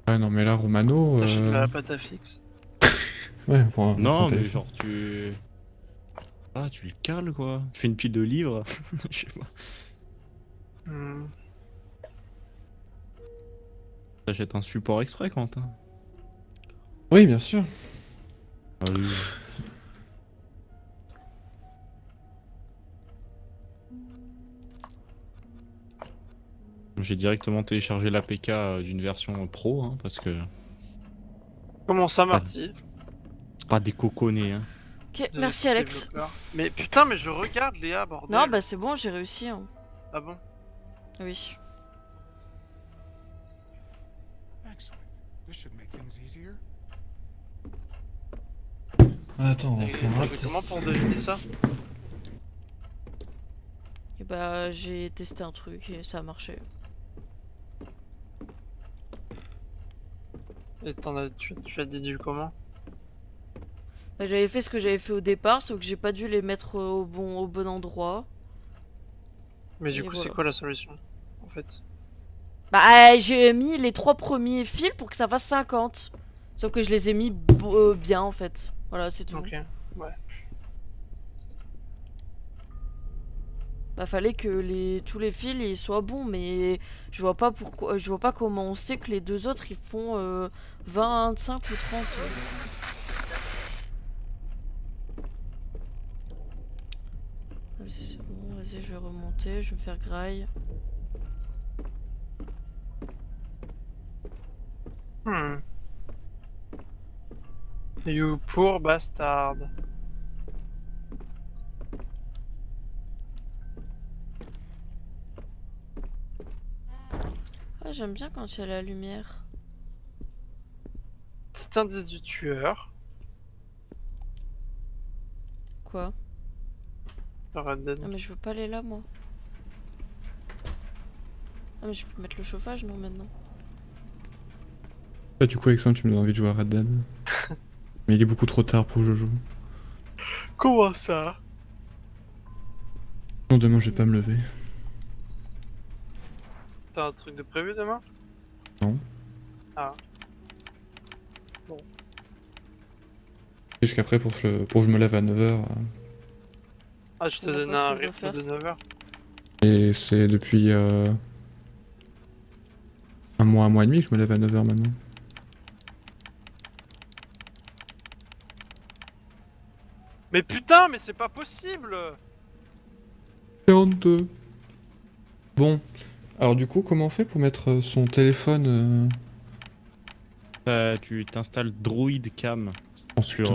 Ah non, mais là, Romano.
T'achètes la pâte à fixe.
Ouais, pour
Non,
un
mais
téléphone.
genre, tu... Ah, tu le cales, quoi. Tu fais une pile de livres. Je sais pas.
Hmm.
T'achètes un support exprès, Quentin.
Oui, bien sûr.
Ah oui. J'ai directement téléchargé l'APK d'une version pro, hein, parce que...
Comment ça, Marty?
Pas des coconnés, hein.
Ok,
Le
merci
petit
Alex.
développeur. Mais putain, mais je regarde Léa, bordel.
Non, bah c'est bon, j'ai réussi. Hein.
Ah bon?
Oui.
Excellent. This should make things easier.
Attends, on
Et
va faire
t'as
un
fait comment
test.
pour deviner ça?
Et bah j'ai testé un truc et ça a marché.
Et tu as déduit comment?
Bah, j'avais fait ce que j'avais fait au départ, sauf que j'ai pas dû les mettre au bon endroit.
Mais du
Et
coup, c'est
voilà.
quoi la solution, en fait?
Bah j'ai mis les 3 premiers fils pour que ça fasse 50. Sauf que je les ai mis bien en fait. Voilà, c'est tout.
Ok, ouais.
Bah fallait que tous les fils ils soient bons, mais je vois pas pourquoi, je vois pas comment on sait que les 2 autres ils font 25 ou 30. Vas-y, c'est bon, vas-y, je vais remonter, je vais me faire graille.
Hmm. You poor bastard.
j'aime bien quand il y a la lumière.
Petit indice du tueur.
Quoi?
Red Dead.
Ah mais je veux pas aller là moi. Ah mais je peux mettre le chauffage non maintenant.
Là, du coup, Alexandre, tu me donnes envie de jouer à Red Dead. Mais il est beaucoup trop tard pour que je joue.
Comment ça?
Non, demain, je vais pas me lever.
T'as un truc de prévu demain?
Non.
Ah.
Jusqu'après, pour que je me lève à 9h.
Ah, je t'ai
C'est
donné
pas
un
ce que je dois
rythme de 9h.
Et c'est depuis un mois et demi que je me lève à 9h maintenant.
Mais putain, mais c'est pas possible!
42. Bon. Alors du coup, comment on fait pour mettre son téléphone
Tu t'installes Droid Cam
en
sur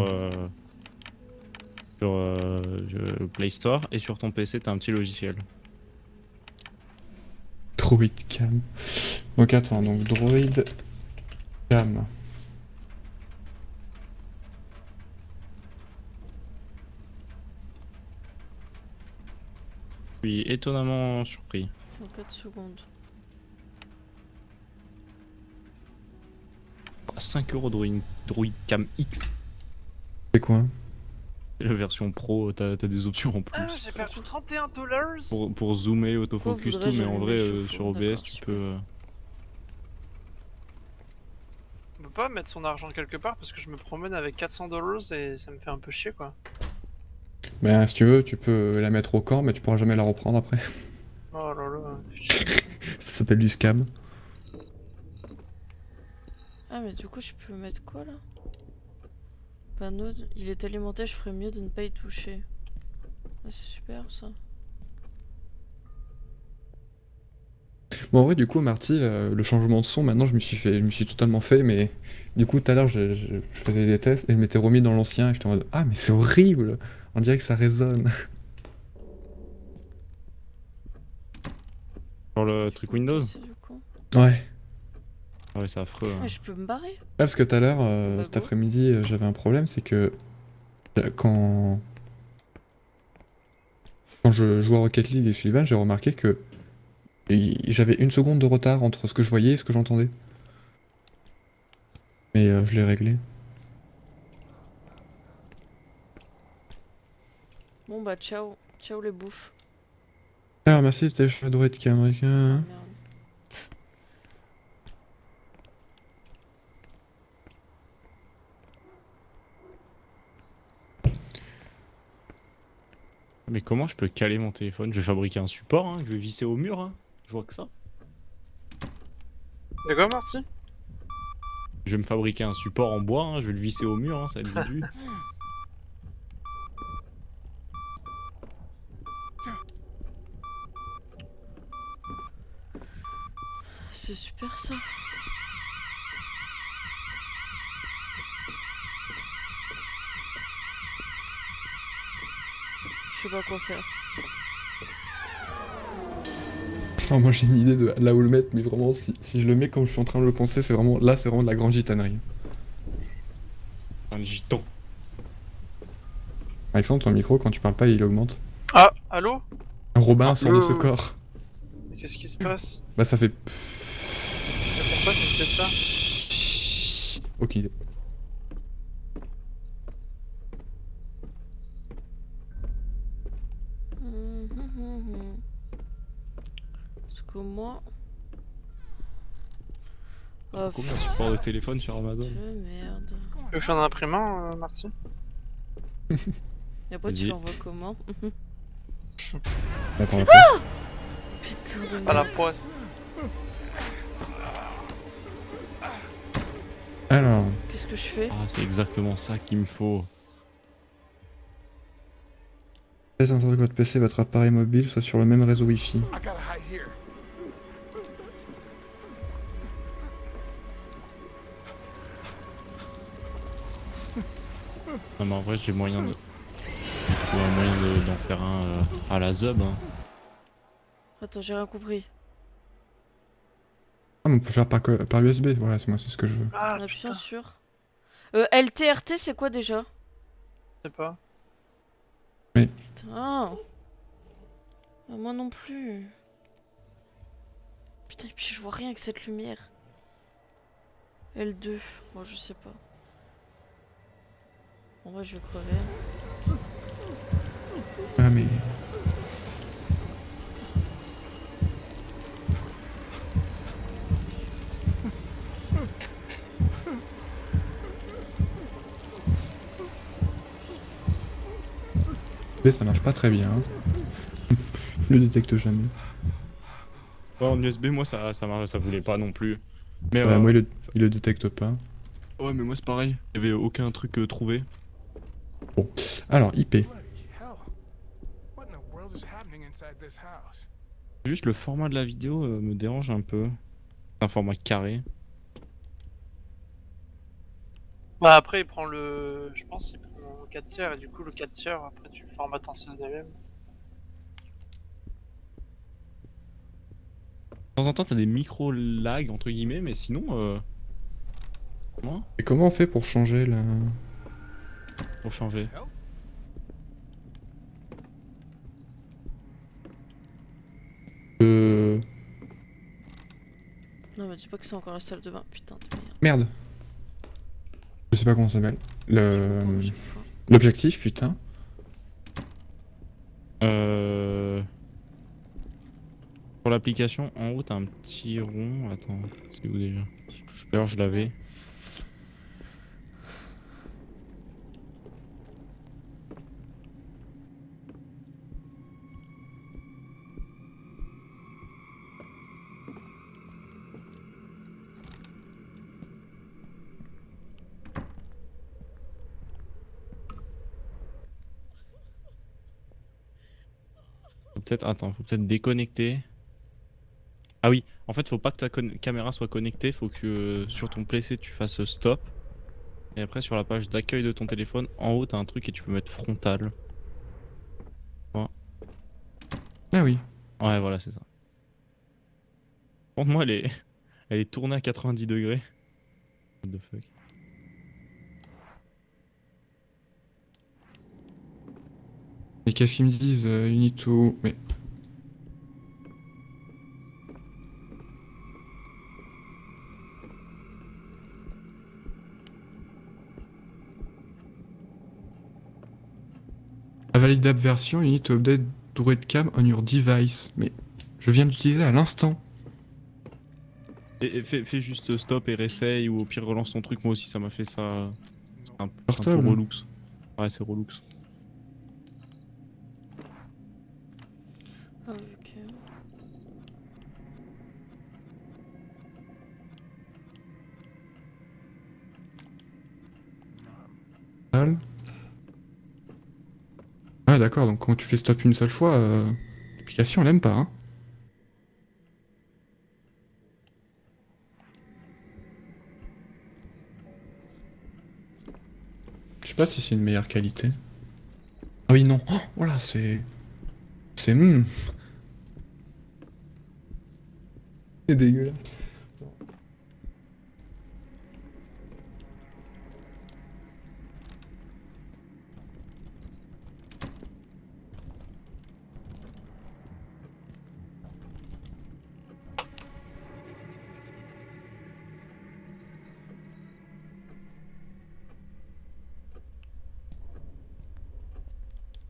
le Play Store et sur ton PC t'as un petit logiciel.
Droid Cam. Donc attends, donc Droid Cam.
Je suis étonnamment surpris.
En 4 secondes.
5€ Droid Cam X.
C'est quoi?
C'est la version pro, t'as des options en plus.
Ah, j'ai perdu 31 $!
Pour zoomer, autofocus,
Pourquoi
tout, mais en
voudrais-je
vrai,
allumer le
sur
chauffe-eau?
OBS,
D'accord,
tu
super.
peux.
On peut pas mettre son argent quelque part parce que je me promène avec 400 $ et ça me fait un peu chier quoi.
Ben si tu veux, tu peux la mettre au camp, mais tu pourras jamais la reprendre après.
Oh là là.
Ça s'appelle du scam.
Ah mais du coup je peux mettre quoi là? Panneau, il est alimenté, je ferais mieux de ne pas y toucher. Ah, c'est super ça.
Bon, en vrai, du coup, Marty, le changement de son, maintenant, je me suis totalement fait, mais du coup, tout à l'heure, je faisais des tests et je m'étais remis dans l'ancien et j'étais en mode, ah, mais c'est horrible! On dirait que ça résonne.
Sur le truc Windows?
C'est du coup.
Ouais.
Ouais, c'est affreux.
Ah, je peux me barrer.
Ouais, parce que tout à l'heure,
Bah,
cet
go.
après-midi, j'avais un problème, c'est que quand je jouais à Rocket League et Sullivan, j'ai remarqué que j'avais 1 seconde de retard entre ce que je voyais et ce que j'entendais. Mais je l'ai réglé.
Bon bah ciao. Ciao les bouffes.
Alors, merci, c'était le droit de
Ah,
Camerica.
merde.
Mais comment je peux caler mon téléphone? Je vais fabriquer un support, hein, je vais visser au mur, hein. Je vois que ça.
De quoi, Marty?
Je vais me fabriquer un support en bois, hein, je vais le visser au mur, hein, ça va être vite vu.
C'est super ça. Je sais pas quoi faire.
Oh, moi j'ai une idée de là où le mettre, mais vraiment, si je le mets comme je suis en train de le penser, c'est vraiment de la grande gitanerie.
Un gitan.
Alexandre, ton micro, quand tu parles pas, il augmente.
Ah, allô?
Robin sort de ce
Allô
corps.
Mais qu'est-ce qui se passe?
Bah ça fait...
Mais pourquoi tu fais ça?
Aucune idée.
Parce que moi... Oh,
Combien de supports de téléphone sur Amazon?
merde.
Tu veux que je sois un imprimant, Marty?
Et après tu
Vas-y.
l'envoies comment?
Attends,
Putain de
À la
merde.
poste.
Alors...
Qu'est-ce que je fais?
Ah, c'est exactement ça qu'il me faut.
Faites en sorte que votre PC et votre appareil mobile soient sur le même réseau Wi-Fi.
I gotta hide here.
Non mais en vrai j'ai moyen de... trouver un moyen d'en faire un à la Zub, hein.
Attends, j'ai rien compris.
Ah, mais on peut faire par USB, voilà, moi c'est ce que je veux.
Ah,
En appuyant
putain,
sur. LTRT, c'est quoi déjà?
je sais pas.
Putain. Ah, moi non plus. Putain, et puis je vois rien avec cette lumière. L2, moi je sais pas. En vrai, je vais crever.
Ah, mais. Mais ça marche pas très bien. Hein. Je le détecte jamais.
Ouais, en USB, moi ça voulait pas non plus. Mais
Ouais, moi il le détecte pas.
ouais, mais moi c'est pareil. Il y avait aucun truc trouvé.
Alors, IP.
Bloody hell. What in the world is happening inside this house?
Juste le format de la vidéo me dérange un peu. C'est un format carré.
Bah après il prend le... Je pense qu'il prend le 4 tiers et du coup le 4 tiers après tu le formates en 6 mm.
De temps en temps t'as des micro lags entre guillemets, mais sinon moi
Et comment on fait pour changer la.
pour changer.
Non, mais dis pas que c'est encore la salle de bain, putain de merde.
Merde. Je sais pas comment ça s'appelle.
Oh, j'ai faim.
L'objectif, putain.
Pour l'application, en haut t'as un petit rond. Attends, c'est où déjà?
Je touche pas.
D'ailleurs je l'avais. Faut peut-être déconnecter. Ah oui, en fait faut pas que ta caméra soit connectée, faut que sur ton PC tu fasses stop. Et après sur la page d'accueil de ton téléphone, en haut t'as un truc et tu peux mettre frontal.
Ah oui.
Ouais voilà c'est ça. Par contre moi elle est tournée à 90 degrés. What the fuck.
Et qu'est-ce qu'ils me disent You need to. Mais. A validable version, you need to update Droid Cam on your device. Mais je viens d'utiliser à l'instant.
Et fais juste stop et réessaye ou au pire relance ton truc, moi aussi ça m'a fait ça. C'est un peu
Portable.
relux. Ouais c'est relux.
Ah oui, ok.
Ah d'accord, donc quand tu fais stop une seule fois, l'application elle aime pas. Hein. Je sais pas si c'est une meilleure qualité. Ah oui non, oh, voilà c'est... C'est... C'est dégueulasse.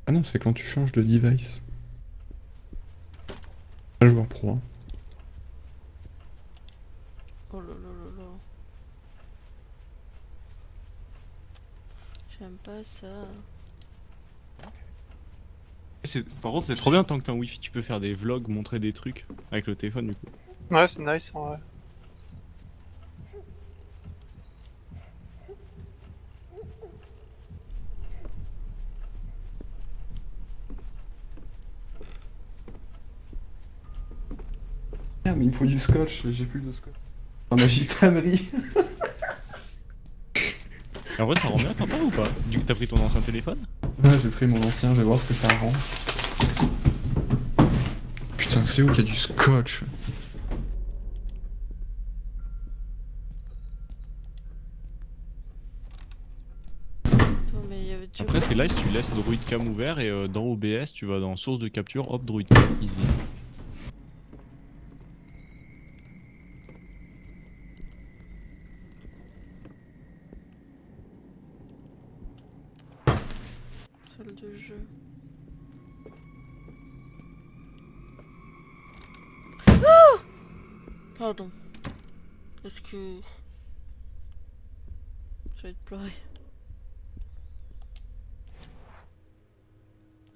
Ah non, c'est quand tu changes de device. Pas joueur pro. Hein.
Oh là là là là. J'aime pas ça.
Par contre c'est trop bien tant que t'as un wifi, tu peux faire des vlogs, montrer des trucs avec le téléphone du coup.
Ouais c'est nice en vrai.
Merde, mais il me faut du scotch, j'ai plus de scotch. Dans ma gitanerie.
Et en vrai ça rend bien quand ou pas? Du coup t'as pris ton ancien téléphone?
Ouais, j'ai pris mon ancien, je vais voir ce que ça rend. Putain, c'est où qu'il y a du scotch?
t'avais déjà
Après, c'est
oublié.
là, si tu laisses Druid Cam ouvert et dans OBS, tu vas dans source de capture, hop, Druid Cam, easy.
Salle de jeu. Ah, pardon. Est-ce que... J'ai envie de pleurer.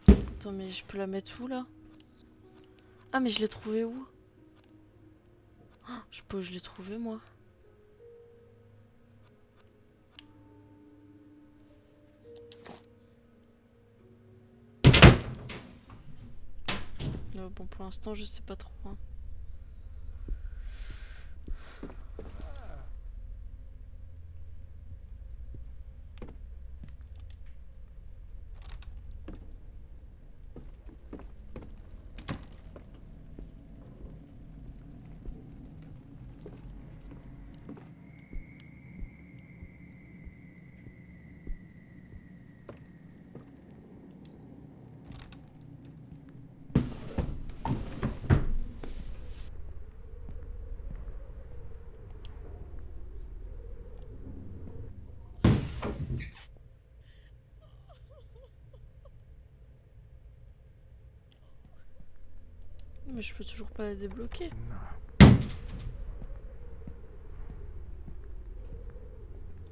Attends, mais je peux la mettre où là? Ah, mais je l'ai trouvé où? Ah, je l'ai trouvé moi. Bon, pour l'instant, je sais pas trop. Hein. Mais je peux toujours pas la débloquer.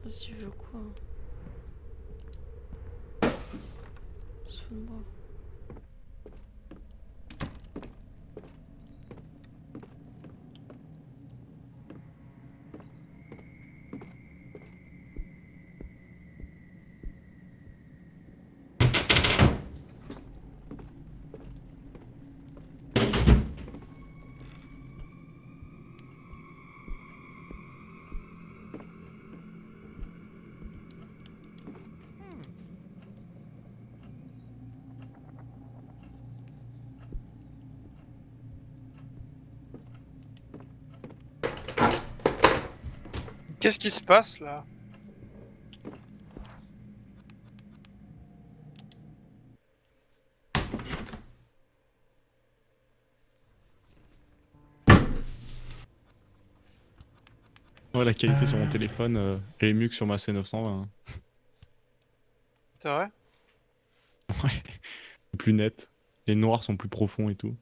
Vas-y, veux quoi? Souviens-moi.
Qu'est-ce qui se passe là?
Ouais, la qualité sur mon téléphone, elle est mieux que sur ma C920. Hein.
C'est vrai?
Ouais, plus net. Les noirs sont plus profonds et tout.